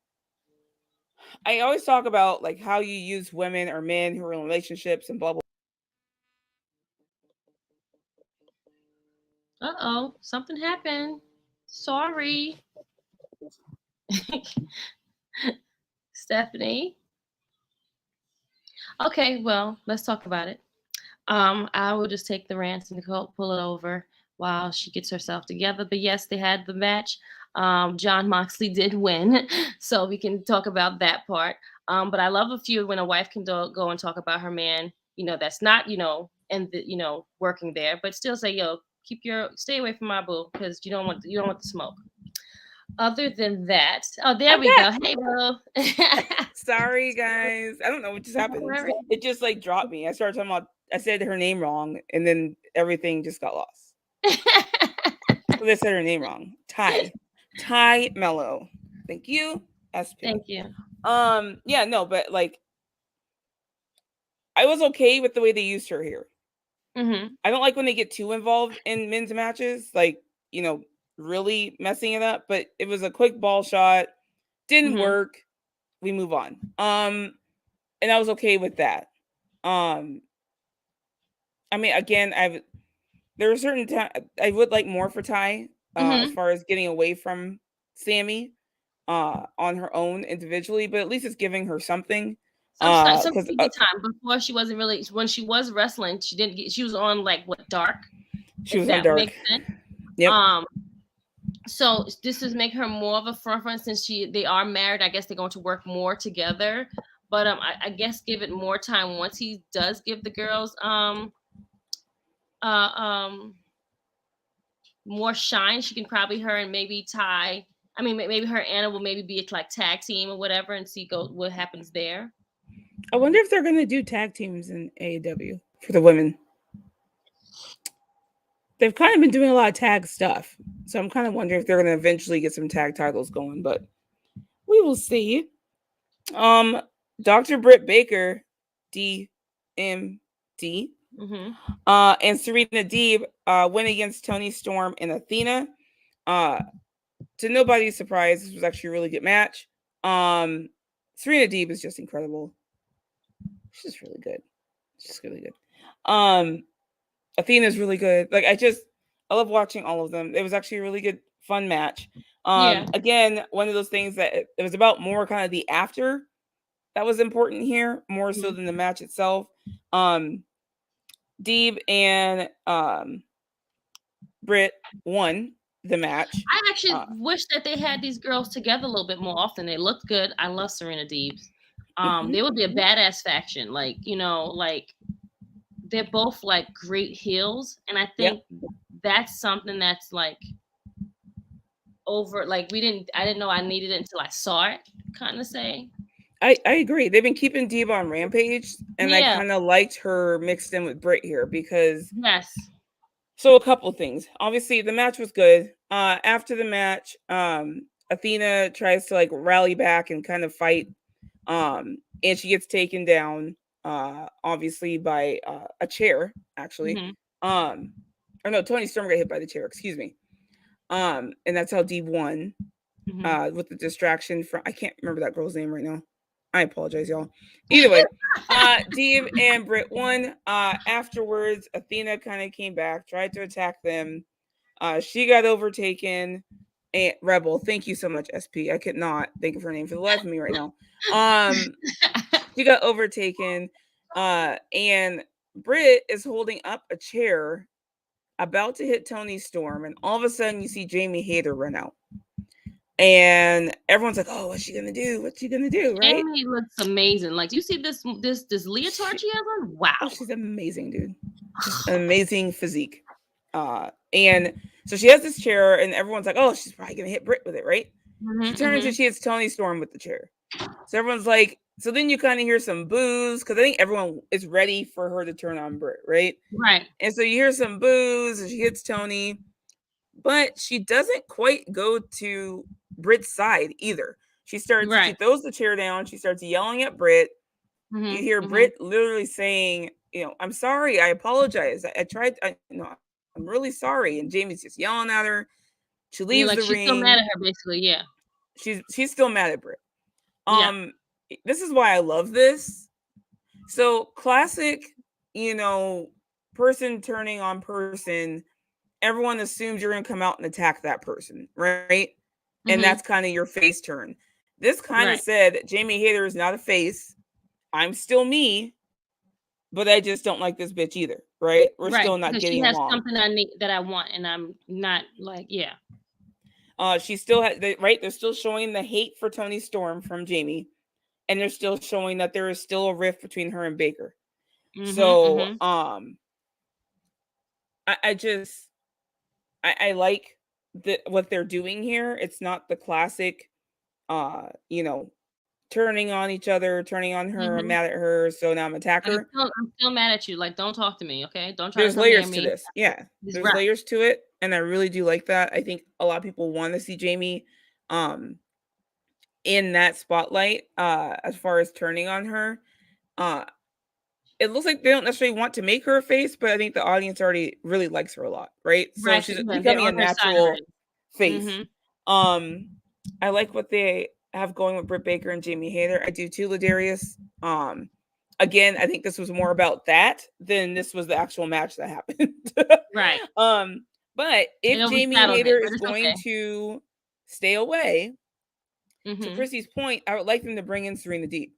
I always talk about like how you use women or men who are in relationships and blah blah. Uh-oh, something happened. Sorry. Stephanie. Okay, well, let's talk about it. I will just take the rants and pull it over while she gets herself together. But yes, they had the match. Jon Moxley did win, so we can talk about that part. But I love a feud when a wife can go and talk about her man, you know, that's not, you know, working there, but still say, yo, stay away from my boo because you don't want the smoke. Other than that, there we go. Hey, bro. Sorry, guys. I don't know what just happened. It just like dropped me. I started talking about. I said her name wrong, and then everything just got lost. So they said her name wrong. Ty Mello. Thank you. SP. Thank you. Yeah, no, but like, I was okay with the way they used her here. Mm-hmm. I don't like when they get too involved in men's matches, like, you know, really messing it up. But it was a quick ball shot, didn't work. we move on. And I was okay with that. I mean, again, there are certain times I would like more for Ty, as far as getting away from Sammy, on her own individually, but at least it's giving her something. Some TV time. Before, she wasn't really, when she was wrestling, she was on like what, Dark? She was on Dark. Makes sense. Yep. So this is make her more of a front runner since they are married. I guess they're going to work more together. But I guess give it more time once he does give the girls more shine. She can probably her and maybe Ty. I mean, maybe her and Anna will maybe be a like tag team or whatever, and see what happens there. I wonder if they're going to do tag teams in AEW for the women. They've kind of been doing a lot of tag stuff, so I'm kind of wondering if they're going to eventually get some tag titles going, but we will see. Dr. Britt Baker, DMD, and Serena Deeb went against Toni Storm and Athena. To nobody's surprise, this was actually a really good match. Serena Deeb is just incredible. She's really good. She's really good. Athena's really good. Like I love watching all of them. It was actually a really good, fun match. Again, one of those things that it was about more kind of the after that was important here, more so than the match itself. Deeb and Britt won the match. I actually wish that they had these girls together a little bit more often. They looked good. I love Serena Deeb. They would be a badass faction. Like, like they're both like great heels. And I think that's something that's like over, like I didn't know I needed it until I saw it, kind of say. I agree. They've been keeping Deeb on Rampage, and I kind of liked her mixed in with Britt here because So a couple things. Obviously, the match was good. After the match, Athena tries to like rally back and kind of fight, and she gets taken down, obviously by a chair. Actually, or no, Toni Storm got hit by the chair. Excuse me. And that's how Deeb won. With the distraction from I can't remember that girl's name right now. I apologize, y'all. Either way, Deeb and Britt won. Afterwards, Athena kind of came back, tried to attack them. She got overtaken. And Rebel, thank you so much, SP. I could not think of her name for the life of me right now. She got overtaken. And Britt is holding up a chair, about to hit Toni Storm, and all of a sudden you see Jamie Hayter run out. And everyone's like, "Oh, what's she gonna do? What's she gonna do?" Right? Jamie looks amazing. Like, you see this leotard she has on? Wow, she's amazing, dude. An amazing physique. And so she has this chair, and everyone's like, "Oh, she's probably gonna hit Britt with it, right?" She turns and she hits Toni Storm with the chair. So everyone's like, so then you kind of hear some boos because I think everyone is ready for her to turn on Britt, right? Right. And so you hear some boos, and she hits Toni, but she doesn't quite go to Britt's side either. She starts, she throws the chair down. She starts yelling at Britt. You hear Britt literally saying, "I'm sorry. I apologize. I tried. I'm really sorry." And Jamie's just yelling at her. She leaves the ring. She's still mad at her, basically. Yeah. She's still mad at Britt. This is why I love this. So classic, person turning on person. Everyone assumes you're going to come out and attack that person, right? And that's kind of your face turn. This kind of said, Jamie Hayter is not a face. I'm still me, but I just don't like this bitch either, right? We're still not getting along. She has something I need that I want, and I'm not like, she still has, they're still showing the hate for Toni Storm from Jamie, and they're still showing that there is still a rift between her and Baker. I like what they're doing here. It's not the classic, turning on each other, turning on her, mad at her, so now I'm attack her. I'm still mad at you. Like, don't talk to me, okay? Don't try. There's layers to this. Yeah, there's layers to it, and I really do like that. I think a lot of people want to see Jamie, in that spotlight. As far as turning on her, it looks like they don't necessarily want to make her a face, but I think the audience already really likes her a lot, right? So she's becoming a natural face. I like what they have going with Britt Baker and Jamie Hayter. I do too, Ladarius. Again, I think this was more about that than this was the actual match that happened. Right. But if Jamie Hayter is going to stay away, to Krissi's point, I would like them to bring in Serena Deeb.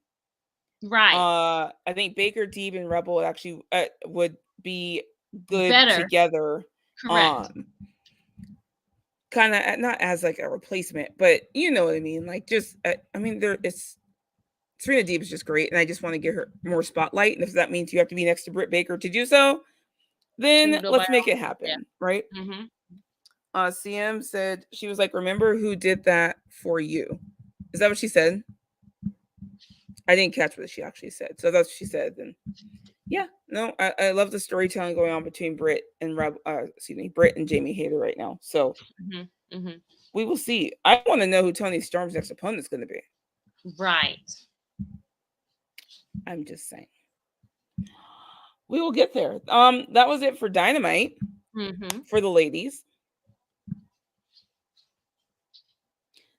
Right. I think Baker, Deeb, and Rebel actually would be good together. Correct. Kind of not as like a replacement, but you know what I mean. Like just, I mean, Serena Deeb is just great, and I just want to give her more spotlight. And if that means you have to be next to Britt Baker to do so, then let's make it happen, right? CM said she was like, "Remember who did that for you?" Is that what she said? I didn't catch what she actually said, so that's what she said. Then, yeah, no, I love the storytelling going on between Britt and Britt and Jamie Hayter right now. So we will see. I want to know who Toni Storm's next opponent is going to be. Right. I'm just saying. We will get there. That was it for Dynamite for the ladies.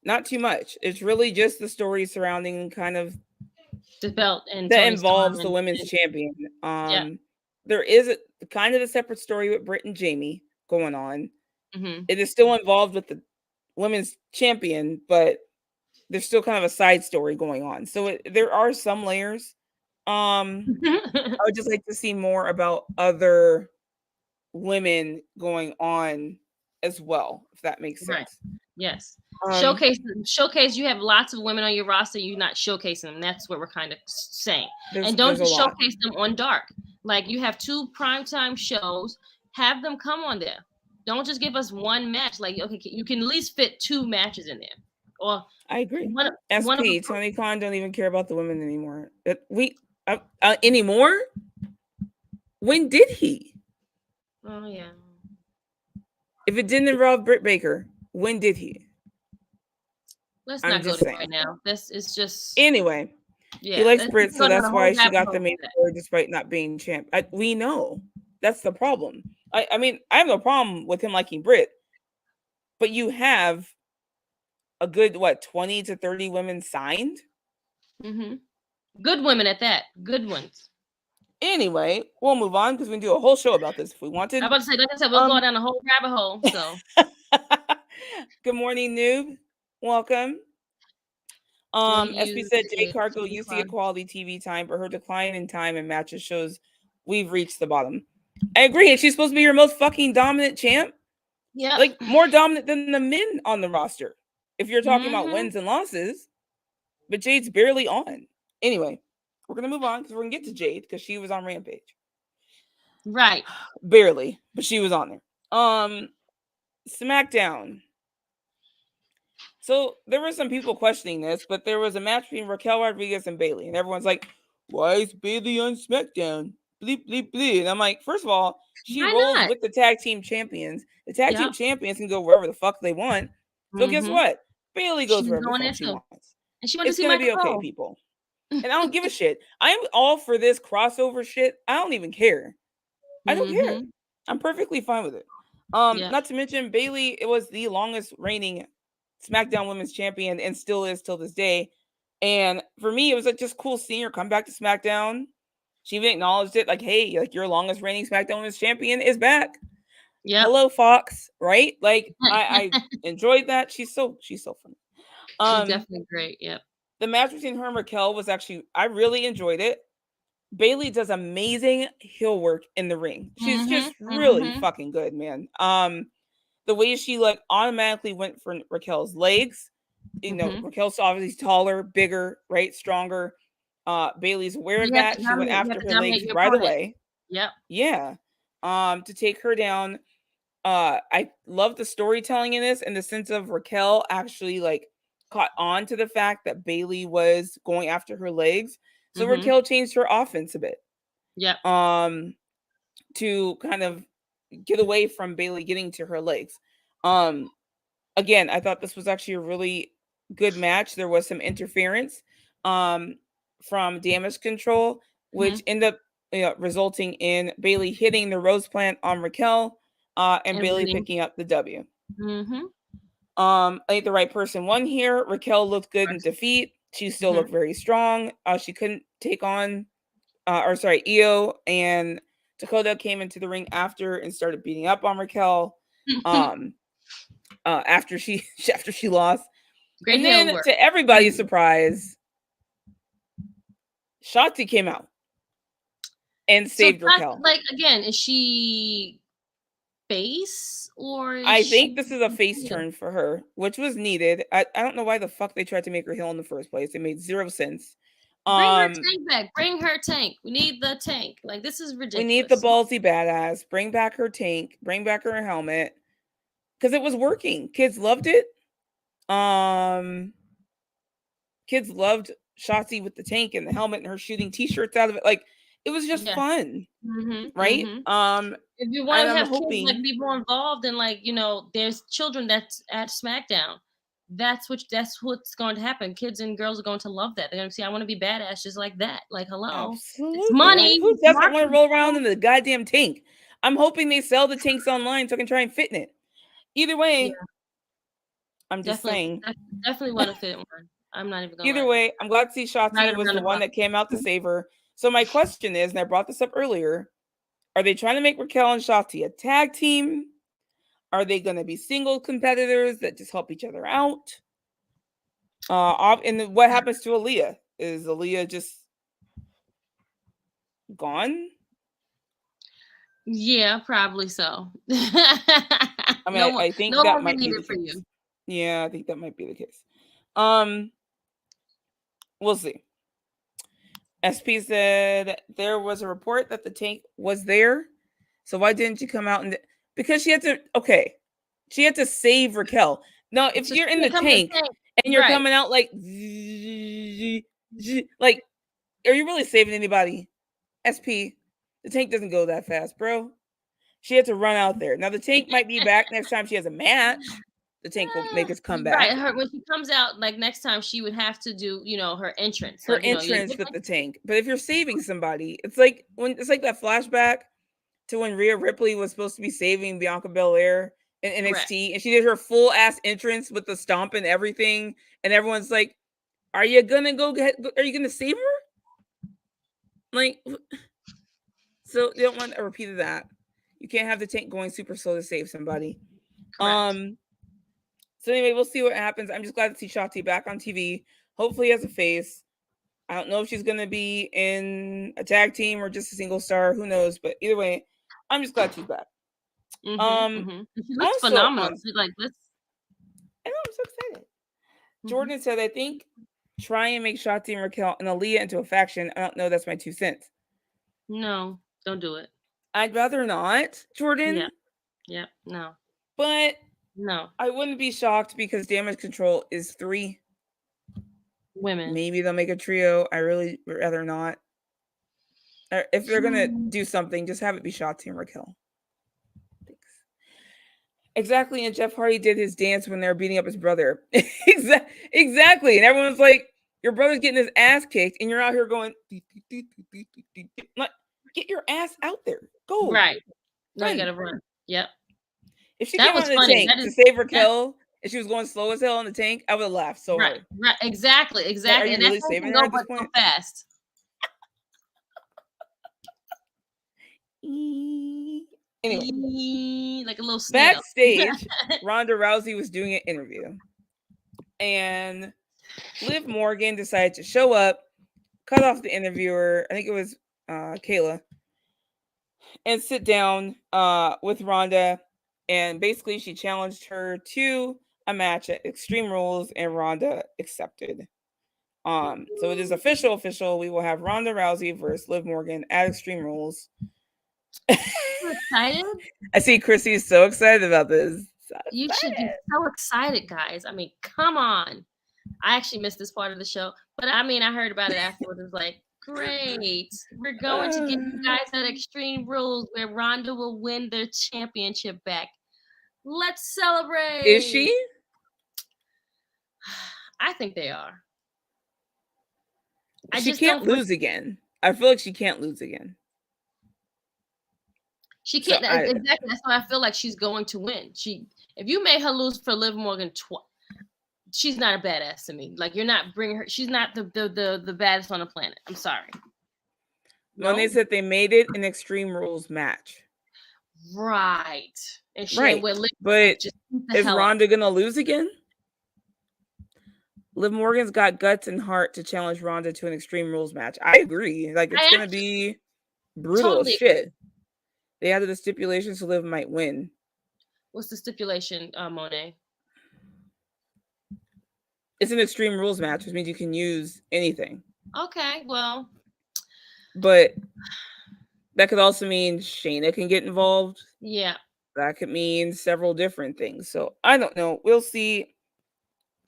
Not too much. It's really just the story surrounding kind of the belt and that involves the women's champion. There is a kind of a separate story with Britt and Jamie going on. It is still involved with the women's champion, but there's still kind of a side story going on. So there are some layers. I would just like to see more about other women going on as well, if that makes sense. Right. Yes. Showcase. You have lots of women on your roster. You're not showcasing them. That's what we're kind of saying. And don't just showcase them on Dark. Like you have 2 primetime shows. Have them come on there. Don't just give us one match. Like, okay, you can at least fit 2 matches in there. Or I agree. Tony Khan don't even care about the women anymore. Anymore? When did he? Oh yeah. If it didn't involve Britt Baker, when did he? Let's not go there right now. This is just anyway. Yeah, he likes Britt, so that's why she got the main award despite not being champ. We know that's the problem. I mean, I have no problem with him liking Britt, but you have a good 20 to 30 women signed. Good women at that. Good ones. Anyway, we'll move on because we can do a whole show about this if we wanted. I'm about to say, like I said, we'll go down a whole rabbit hole. So, good morning, noob. Welcome. SB said Jade Cargill used to get quality TV time, but her decline in time and matches shows we've reached the bottom. I agree. And she's supposed to be your most fucking dominant champ. Yeah, like more dominant than the men on the roster. If you're talking about wins and losses, but Jade's barely on. Anyway. We're going to move on because we're going to get to Jade because she was on Rampage. Right. Barely, but she was on there. SmackDown. So there were some people questioning this, but there was a match between Raquel Rodriguez and Bayley. And everyone's like, why is Bayley on SmackDown? Bleep, bleep, bleep. And I'm like, first of all, she rolls with the tag team champions. The tag team champions can go wherever the fuck they want. So guess what? Bayley goes wherever the fuck she wants. And she wants it's going to be okay, people. And I don't give a shit. I'm all for this crossover shit. I don't even care. I don't care. I'm perfectly fine with it. Not to mention Bayley, it was the longest reigning SmackDown Women's Champion and still is till this day. And for me, it was like just cool seeing her come back to SmackDown. She even acknowledged it, like, hey, like your longest reigning SmackDown Women's Champion is back. Yeah. Hello, Fox. Right? Like I enjoyed that. She's so funny. She's definitely great. Yep. The match between her and Raquel was actually, I really enjoyed it. Bayley does amazing heel work in the ring. She's just really fucking good, man. The way she like automatically went for Raquel's legs, you know, Raquel's obviously taller, bigger, right, stronger. Bayley's aware of that. She went after her legs right away. Yep. Yeah. To take her down. I love the storytelling in this, in the sense of Raquel actually like caught on to the fact that Bayley was going after her legs. So Raquel changed her offense a bit. Yeah. To kind of get away from Bayley getting to her legs. Again, I thought this was actually a really good match. There was some interference from Damage Control, which ended up resulting in Bayley hitting the rose plant on Raquel and Bayley picking up the W. I think the right person won here. Raquel looked good in defeat. She still looked very strong. She couldn't take on, Io and Dakota came into the ring after and started beating up on Raquel. After she lost. Great, and then to everybody's surprise, Shotzi came out and saved Raquel. Like, again, is she face or? I think this is a face turn for her, which was needed. I don't know why the fuck they tried to make her heel in the first place. It made zero sense. Bring her tank back. Bring her tank. We need the tank. Like, this is ridiculous. We need the ballsy badass. Bring back her tank. Bring back her helmet. Because it was working. Kids loved it. Kids loved Shotzi with the tank and the helmet and her shooting t-shirts out of it. Like, it was just fun. Right? If you want to have kids, like, be more involved in, like, there's children that's at SmackDown. That's what's going to happen. Kids and girls are going to love that. They're going to say, I want to be badass just like that. Like, hello. Absolutely. It's money. Like, who doesn't want to roll around in the goddamn tank? I'm hoping they sell the tanks online so I can try and fit in it. Either way, I'm just saying. Definitely want to fit in one. I'm not even going to Either way, I'm glad to see Shotzi was the one that came out to save her. So my question is, and I brought this up earlier, are they trying to make Raquel and Shotzi a tag team? Are they going to be single competitors that just help each other out? And what happens to Aaliyah? Is Aaliyah just gone? Yeah, probably so. I mean, I think that might be the case. Yeah, I think that might be the case. We'll see. SP said there was a report that the tank was there. So why didn't you come out and... Because she had to save Raquel. No, if you're in the tank and you're coming out like, are you really saving anybody? SP, the tank doesn't go that fast, bro. She had to run out there. Now the tank might be back next time she has a match. The tank will make us come back. Right, when she comes out, like, next time, she would have to do, her entrance. Her entrance with the tank. But if you're saving somebody, it's like that flashback to when Rhea Ripley was supposed to be saving Bianca Belair in NXT, and she did her full ass entrance with the stomp and everything, and everyone's like, "Are you gonna are you gonna save her?" Like, so they don't want a repeat of that. You can't have the tank going super slow to save somebody. Correct. So anyway, we'll see what happens. I'm just glad to see Shotzi back on TV. Hopefully as a face. I don't know if she's going to be in a tag team or just a single star. Who knows? But either way, I'm just glad she's back. She looks phenomenal. She's like this. I know, I'm so excited. Jordan said, I think try and make Shotzi and Raquel and Aaliyah into a faction. I don't know. That's my 2 cents. No, don't do it. I'd rather not, Jordan. Yeah, no. But no, I wouldn't be shocked because Damage Control is 3 women. Maybe they'll make a trio. I really would rather not. If they're gonna do something, just have it be Shotzi and Raquel. Thanks. Exactly, and Jeff Hardy did his dance when they were beating up his brother. Exactly, and everyone's like, "Your brother's getting his ass kicked, and you're out here going, like, get your ass out there, go!" Right, now you gotta run. Yep. If she came out in the tank to save Raquel, and she was going slow as hell in the tank, I would have laughed so hard. Right, exactly. Are you and really saving her at this point? So fast. Anyway, like a little snail. Backstage, Ronda Rousey was doing an interview, and Liv Morgan decided to show up, cut off the interviewer. I think it was Kayla, and sit down with Ronda. And basically, she challenged her to a match at Extreme Rules, and Ronda accepted. So it is official. We will have Ronda Rousey versus Liv Morgan at Extreme Rules. So excited! I see Krssi is so excited about this. You should be so excited, guys. I mean, come on. I actually missed this part of the show, but I mean, I heard about it afterwards. It was like, great. We're going to get you guys at Extreme Rules where Ronda will win their championship back. Let's celebrate. Is she? I think they are. She can't lose again. I feel like she can't lose again. She can't. So exactly. That's why I feel like she's going to win. If you made her lose for Liv Morgan twice, she's not a badass to me. Like, you're not bringing her. She's not the baddest on the planet. I'm sorry. Monet said they made it an Extreme Rules match. Right. And right. But is Ronda gonna lose again? Liv Morgan's got guts and heart to challenge Ronda to an Extreme Rules match. I agree. Like, it's gonna be brutal as shit. They added the stipulation so Liv might win. What's the stipulation, Monet? It's an Extreme Rules match, which means you can use anything. Okay, well. But that could also mean Shayna can get involved. Yeah. That could mean several different things. So I don't know. We'll see.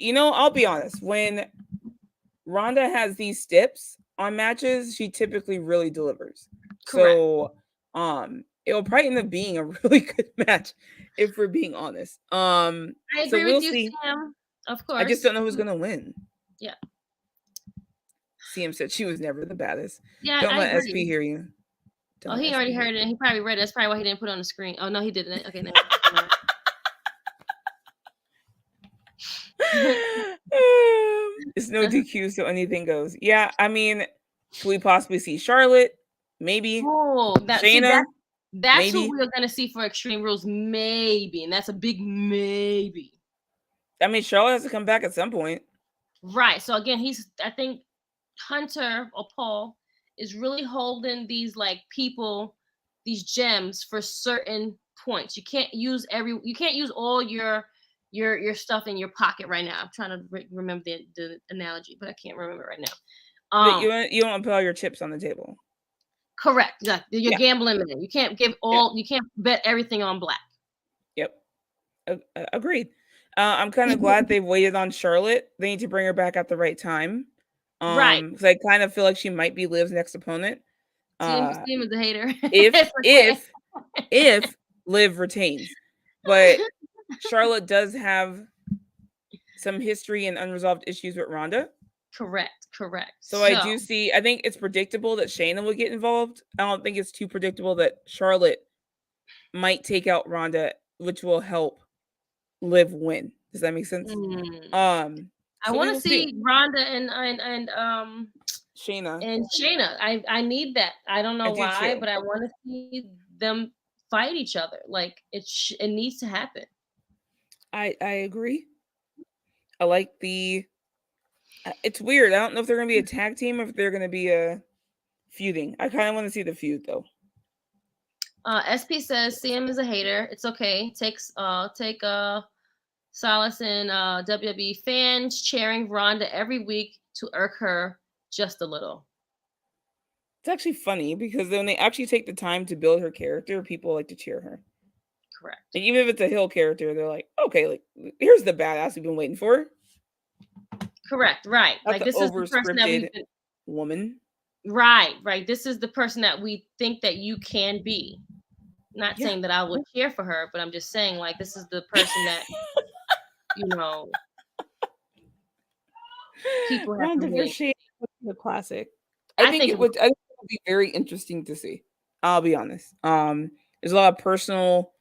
I'll be honest. When Ronda has these steps on matches, she typically really delivers. Correct. So it'll probably end up being a really good match if we're being honest. I agree with you, Sam. Of course. I just don't know who's gonna win. Yeah. CM said she was never the baddest. Yeah, don't let SP hear you. He already heard it. He probably read it. That's probably why he didn't put it on the screen. Oh no, he didn't. Okay, no. It's no DQ, so anything goes. Yeah, I mean, could we possibly see Charlotte? Maybe. Oh, Shayna. That's who we're gonna see for Extreme Rules. Maybe, and that's a big maybe. I mean, Charlotte has to come back at some point. Right. So again, I think Hunter or Paul is really holding these people, these gems for certain points. You can't use all your stuff in your pocket right now. I'm trying to remember the analogy, but I can't remember right now. You don't put all your chips on the table. Correct. Exactly. You're gambling in it. You can't you can't bet everything on black. Yep. Agreed. I'm kind of glad they've waited on Charlotte. They need to bring her back at the right time. Right. Because I kind of feel like she might be Liv's next opponent. Steam is a hater. if Liv retains. But Charlotte does have some history and unresolved issues with Ronda. Correct. So I do see, I think it's predictable that Shayna will get involved. I don't think it's too predictable that Charlotte might take out Ronda, which will help Liv win. Does that make sense? I want to see Ronda and Shayna. And Shayna. I need that. I don't know why, but I want to see them fight each other. Like, it needs to happen. I agree. I like it's weird. I don't know if they're going to be a tag team or if they're going to be feuding. I kind of want to see the feud though. SP says CM is a hater. It's okay. Take solace in WWE fans cheering Ronda every week to irk her just a little. It's actually funny because when they actually take the time to build her character, people like to cheer her. Correct. And even if it's a heel character, they're like, okay, like, here's the badass we've been waiting for. Correct. Right. Not like, this is the person that we've been... woman. Right. This is the person that we think that you can be. Not saying that I would cheer for her, but I'm just saying, like, this is the person that people have to wait. The classic. I think it would be very interesting to see. I'll be honest. There's a lot of personal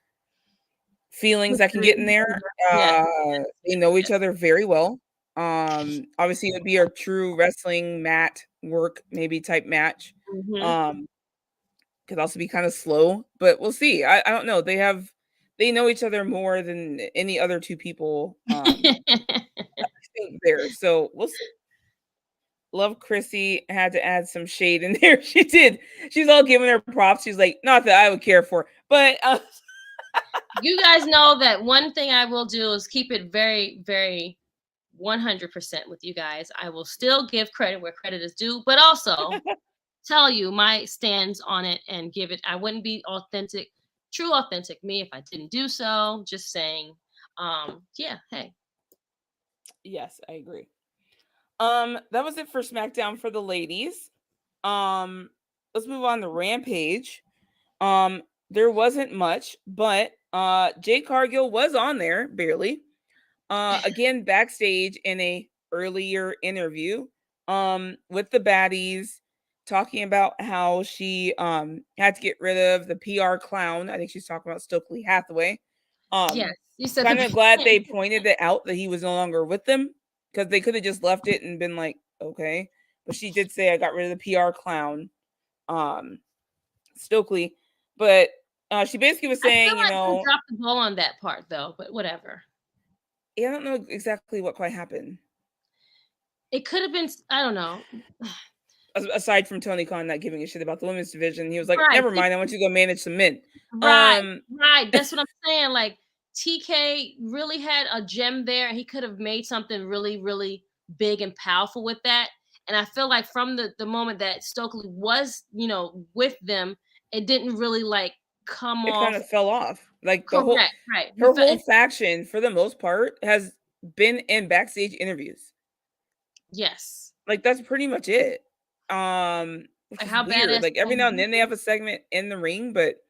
feelings that can get in there. They know each other very well. Obviously, it would be a true wrestling mat work maybe type match. Could also be kind of slow, but we'll see. I don't know. They know each other more than any other two people there. So we'll see. Love Krssi had to add some shade in there. She did. She's all giving her props. She's like, not that I would care for, but you guys know that one thing I will do is keep it very, very 100% with you guys. I will still give credit where credit is due, but also tell you my stance on it and give it. I wouldn't be true authentic me if I didn't do so. Just saying. Hey. Yes, I agree. That was it for SmackDown for the ladies. Let's move on to Rampage. There wasn't much, but Jade Cargill was on there barely. Again, backstage in a earlier interview with the baddies, talking about how she had to get rid of the PR clown. I think she's talking about Stokely Hathaway. Yes, you said kind of glad they pointed it out that he was no longer with them, because they could have just left it and been like, okay. But she did say, I got rid of the PR clown, Stokely. But she basically was saying, I feel like they dropped the ball on that part though, but whatever. Yeah, I don't know exactly what quite happened. It could have been, I don't know. Aside from Tony Khan not giving a shit about the women's division, he was like, never mind, I want you to go manage some men. Right. That's what I'm saying. Like, TK really had a gem there. He could have made something really, really big and powerful with that. And I feel like from the moment that Stokely was, with them, it didn't really like come off. It kind of fell off. Like Correct, her whole faction, for the most part, has been in backstage interviews. Yes. Like, that's pretty much it. Like, how bad? Like, every now and then they have a segment in the ring, but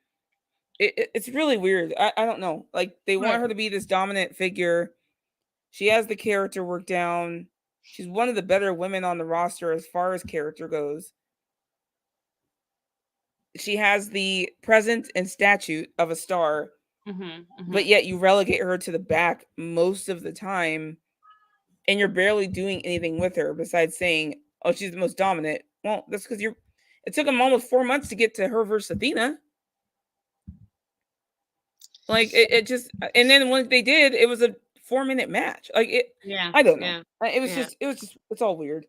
it's really weird. I don't know. Like, they want her to be this dominant figure. She has the character work down. She's one of the better women on the roster as far as character goes. She has the presence and statue of a star, but yet you relegate her to the back most of the time, and you're barely doing anything with her besides saying, oh, she's the most dominant. Well, that's because it took them almost 4 months to get to her versus Athena. Like, it just, and then when they did, it was a 4-minute match. Like, I don't know. It's all weird.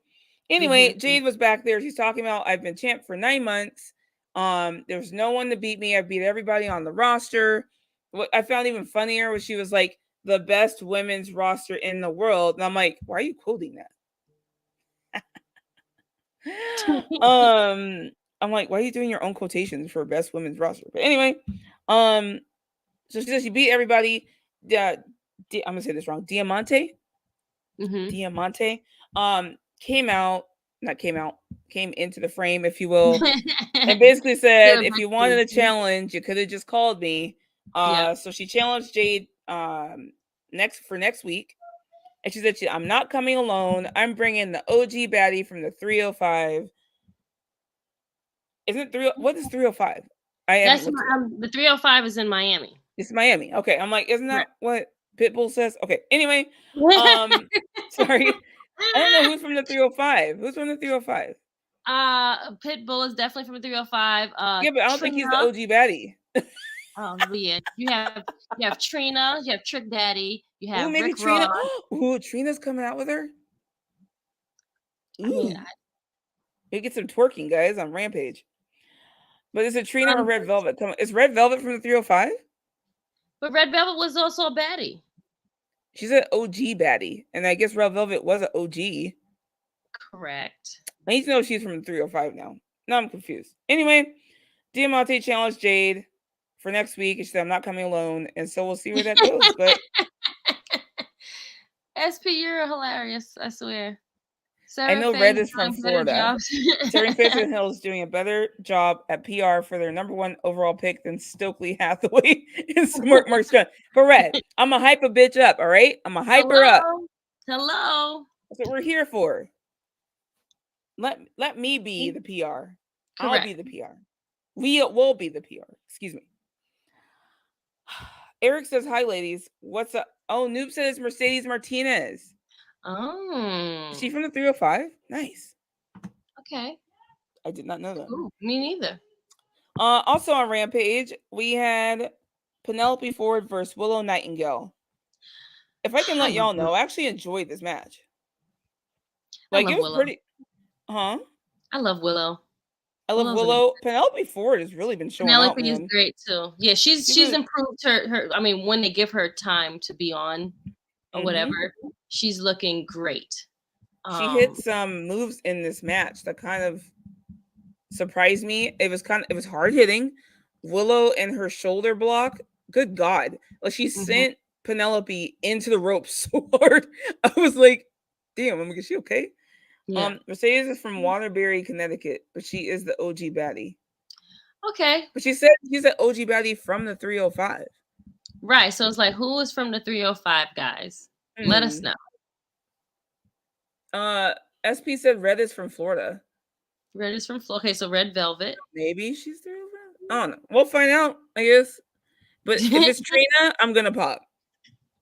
Anyway, Jade was back there. She's talking about, I've been champ for 9 months. There's no one to beat me. I beat everybody on the roster. What I found even funnier was she was like, the best women's roster in the world. And I'm like, why are you quoting that? I'm like, why are you doing your own quotations for best women's roster? But anyway, so she says she beat everybody. I'm gonna say this wrong. Diamante. Diamante. Came into the frame, if you will, and basically said, if you wanted a challenge, you could have just called me. So she challenged Jade next week, and she said, I'm not coming alone. I'm bringing the OG baddie from the 305. Isn't 3? What is 305? The 305 is in Miami. It's Miami. Okay, I'm like, isn't that what Pitbull says? Okay. Anyway, sorry. I don't know who's from the 305. Who's from the 305? Pitbull is definitely from the 305. Yeah, but I don't think he's the OG baddie. Yeah. You have Trina, you have Trick Daddy, you have maybe Rick Trina. Ross. Ooh, Trina's coming out with her. We get some twerking, guys, on Rampage. But is it Trina or Red Velvet? Is Red Velvet from the 305? But Red Velvet was also a baddie. She's an OG baddie, and I guess Red Velvet was an OG. Correct. I need to know if she's from the 305 now. Now I'm confused. Anyway, Diamante challenged Jade for next week. She said, I'm not coming alone, and so we'll see where that goes. But SP, you're hilarious, I swear. I know Red is from Florida. Sarah Hill is doing a better job at PR for their number 1 overall pick than Stokely Hathaway and Smart Mark Scott. For Red, I'm going to hype a bitch up, all right? I'm going to hype her up. Hello. That's what we're here for. Let me be the PR. Correct. I'll be the PR. We will be the PR. Excuse me. Eric says, hi, ladies. What's up? Oh, Noob says Mercedes Martinez. Oh. Is she from the 305? Nice. Okay. I did not know that. Ooh, me neither. Also on Rampage, we had Penelope Ford versus Willow Nightingale. If I can let y'all know, I actually enjoyed this match. Like, it was Willow. Pretty. Huh? I love Willow. I love Willow. Penelope Ford has really been showing out. Penelope is great too. Yeah, she's improved her. I mean, when they give her time to be on or whatever, she's looking great. She hit some moves in this match that kind of surprised me. It was hard hitting. Willow and her shoulder block. Good God. Like, she sent Penelope into the ropes so hard. I was like, damn, is she okay? Yeah. Mercedes is from Waterbury, Connecticut, but she is the OG baddie. Okay. But she said she's an OG baddie from the 305. Right. So it's like, who is from the 305, guys? Let us know. SP said Red is from Florida. Red is from Florida. Okay, so Red Velvet. Maybe she's the real Velvet. I don't know. We'll find out, I guess. But if it's Trina, I'm gonna pop.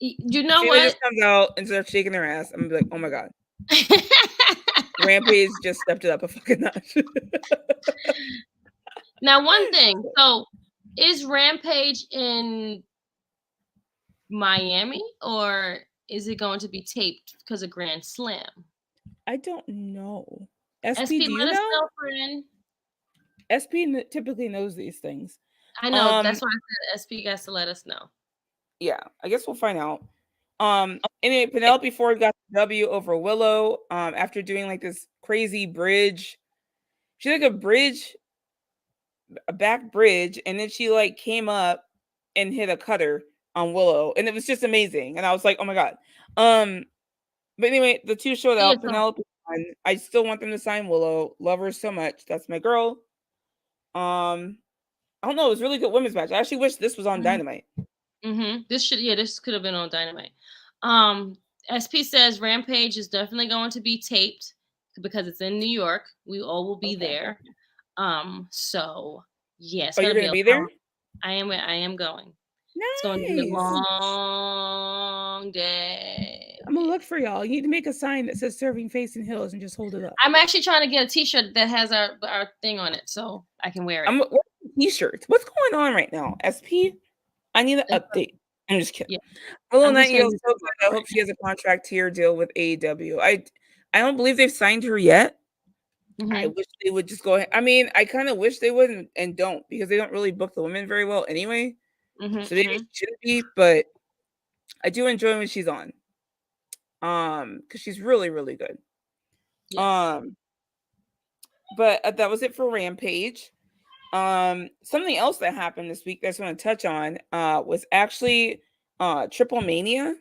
You know Trina what? just comes out and starts shaking their ass. I'm gonna be like, oh my god. Rampage just stepped it up a fucking notch. Now, one thing. So, is Rampage in Miami or is it going to be taped because of Grand Slam? I don't know. SP, do you know? Friend. SP typically knows these things. I know. That's why I said SP guys to let us know. Yeah, I guess we'll find out. Anyway, Penelope Ford got the W over Willow. After doing like this crazy bridge, she did like a back bridge, and then she like came up and hit a cutter on Willow, and it was just amazing. And I was like, oh my god. But anyway, the two showed out. Penelope won. I still want them to sign Willow. Love her so much. That's my girl. I don't know. It was a really good women's match. I actually wish this was on Dynamite. This could have been on Dynamite. SP says Rampage is definitely going to be taped because it's in New York. We all will be there. So yes. You're gonna be there? I am going. Nice. It's going to be a long day. I'm gonna look for y'all. You need to make a sign that says "Serving Face and Hills" and just hold it up. I'm actually trying to get a T-shirt that has our thing on it, so I can wear it. I'm T-shirts. What's going on right now, SP? I need an update. I'm just kidding. Willow Nightingale is so good. I hope she has a contract tier deal with AEW. I don't believe they've signed her yet. I wish they would just go ahead. I mean, I kind of wish they wouldn't and don't, because they don't really book the women very well anyway. So they shouldn't be, but I do enjoy when she's on. Because she's really, really good. Yes. But that was it for Rampage. Something else that happened this week that I just want to touch on was actually Triple Mania,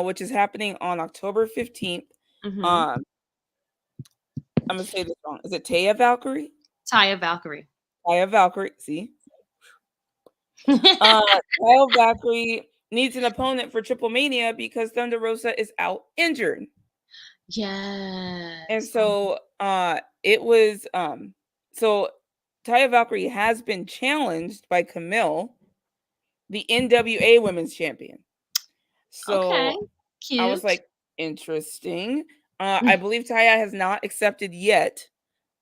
which is happening on October 15th. I'm gonna say this wrong. Is it Taya Valkyrie? Taya Valkyrie. Taya Valkyrie. See? Taya Valkyrie needs an opponent for Triple Mania because Thunder Rosa is out injured. Yeah. And so it was so Taya Valkyrie has been challenged by Camille, the NWA Women's Champion. So cute. I was like, interesting. I believe Taya has not accepted yet,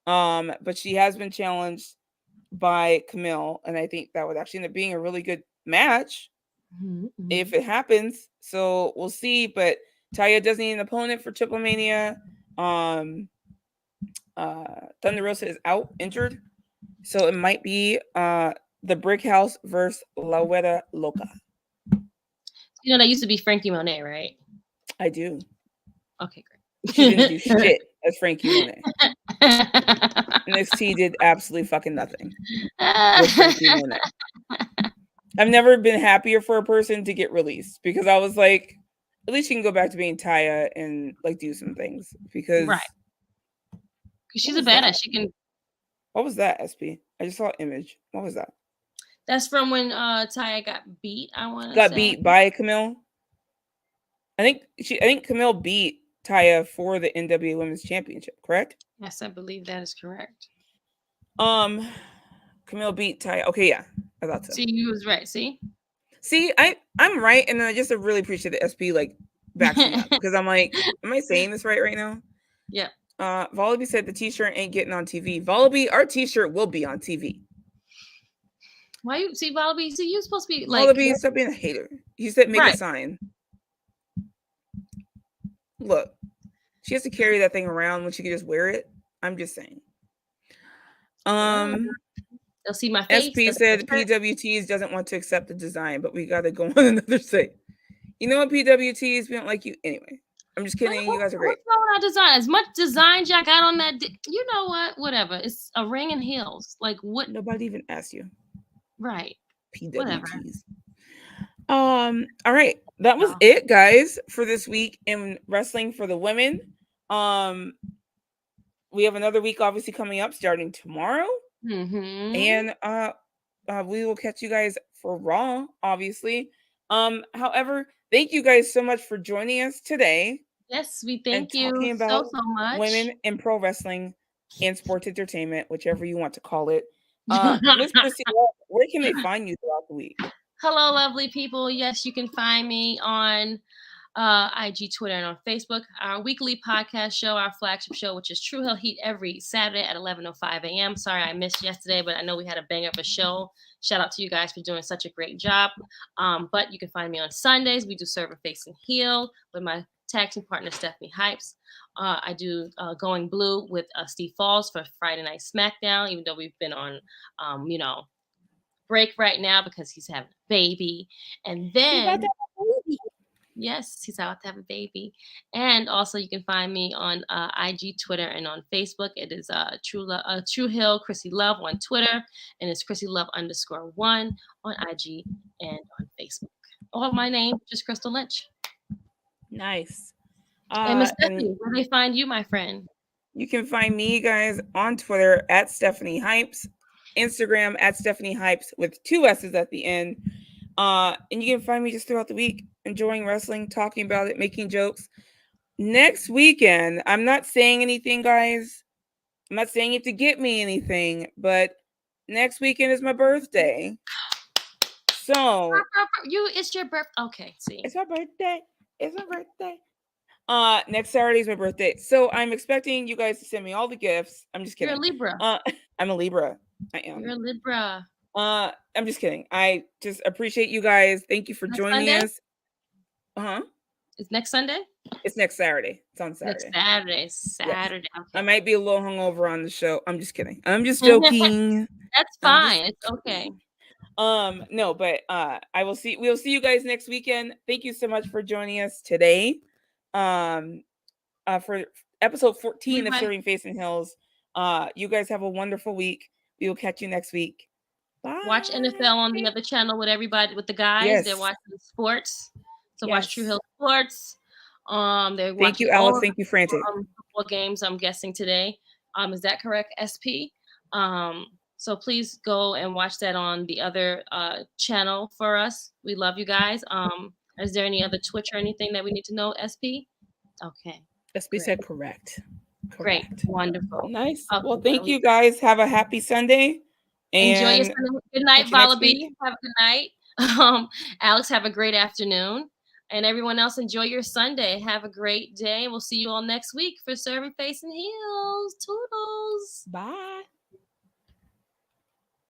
but she has been challenged by Camille, and I think that would actually end up being a really good match if it happens. So we'll see. But Taya does need an opponent for Triple Mania. Thunder Rosa is out injured, so it might be the Brick House versus La Huerta Loca. You know that used to be Frankie Monet, right? I do. Okay, great. She didn't do shit as Frankie Monet. NXT did absolutely fucking nothing with Frankie Monet. I've never been happier for a person to get released, because I was like, at least she can go back to being Taya and like do some things, because she's a badass. She can. What was that, SP? I just saw an image. What was that? That's from when Taya got beat. Beat by Camille. I think Camille beat Taya for the NWA Women's Championship, correct? Yes, I believe that is correct. Camille beat Taya. Okay, yeah, I thought so. See, you was right. See, I'm right, and then I just really appreciate the SP like backs me up, because I'm like, am I saying this right now? Yeah. Volby said the T-shirt ain't getting on TV. Volby, our T-shirt will be on TV. Why you see Volby? See, you're supposed to be like Volby, stop being a hater. He said make a sign. Look, she has to carry that thing around when she can just wear it. I'm just saying. They'll see my face. SP said PWTs doesn't want to accept the design, but we gotta go on another site. You know what, PWTs, we don't like you anyway. I'm just kidding. You guys are great. What's wrong with our design? As much design Jack got on that, you know what? Whatever. It's a ring and heels. Like what? Nobody even asked you. Right. PWTs. Whatever. All right. That was it, guys, for this week in wrestling for the women. We have another week obviously coming up starting tomorrow. And we will catch you guys for Raw, obviously. However, thank you guys so much for joining us today. Yes, we thank you so much. Women in pro wrestling and sports entertainment, whichever you want to call it. Miss Krssi, where can they find you throughout the week? Hello, lovely people. Yes, you can find me on IG, Twitter, and on Facebook. Our weekly podcast show, our flagship show, which is True Hill Heat, every Saturday at 11:05 a.m. Sorry I missed yesterday, but I know we had a bang up a show. Shout out to you guys for doing such a great job. But you can find me on Sundays. We do Server Face and Heel with my tag team partner Stephanie Hypes. I do Going Blue with Steve Falls for Friday Night SmackDown, even though we've been on, break right now because he's having a baby. And then yes, he's about to have a baby. And also you can find me on IG, Twitter, and on Facebook. It is True Hill Krssi Love on Twitter, and it's Krssi Love _1 on IG and on Facebook. Oh, my name just Crystal Lynch. Nice. And Miss Stephanie, where they find you, my friend? You can find me, guys, on Twitter at Stephanie Hypes, Instagram at Stephanie Hypes with 2 S's at the end. And you can find me just throughout the week, enjoying wrestling, talking about it, making jokes. Next weekend, I'm not saying anything, guys. I'm not saying it to get me anything, but next weekend is my birthday. So it's your birthday. Okay, see. It's my birthday. It's my birthday. Next Saturday is my birthday. So I'm expecting you guys to send me all the gifts. I'm just kidding. You're a Libra. I'm a Libra. I am. You're a Libra. I'm just kidding. I just appreciate you guys. Thank you for joining us. It's next Sunday? It's next Saturday. It's on Saturday. Next Saturday. Yes. Okay. I might be a little hungover on the show. I'm just kidding. I'm just joking. That's fine. It's okay. No, but we'll see you guys next weekend. Thank you so much for joining us today. For episode 14 of Serving Face and Hills. You guys have a wonderful week. We will catch you next week. Bye. Watch NFL on the other channel with everybody, with the guys. Yes. They're watching sports. So watch True Hill Sports. Thank you, Alice. Thank you, Frantic. Football games, I'm guessing today. Is that correct, SP? So please go and watch that on the other channel for us. We love you guys. Is there any other Twitch or anything that we need to know, SP? Okay. SP said correct. Great. Wonderful. Nice. Okay. Well, thank you guys. Have a happy Sunday. And enjoy your Sunday. Good night, Vala B. Have a good night. Alex, have a great afternoon. And everyone else, enjoy your Sunday. Have a great day. We'll see you all next week for Serving Face and Heels. Toodles. Bye.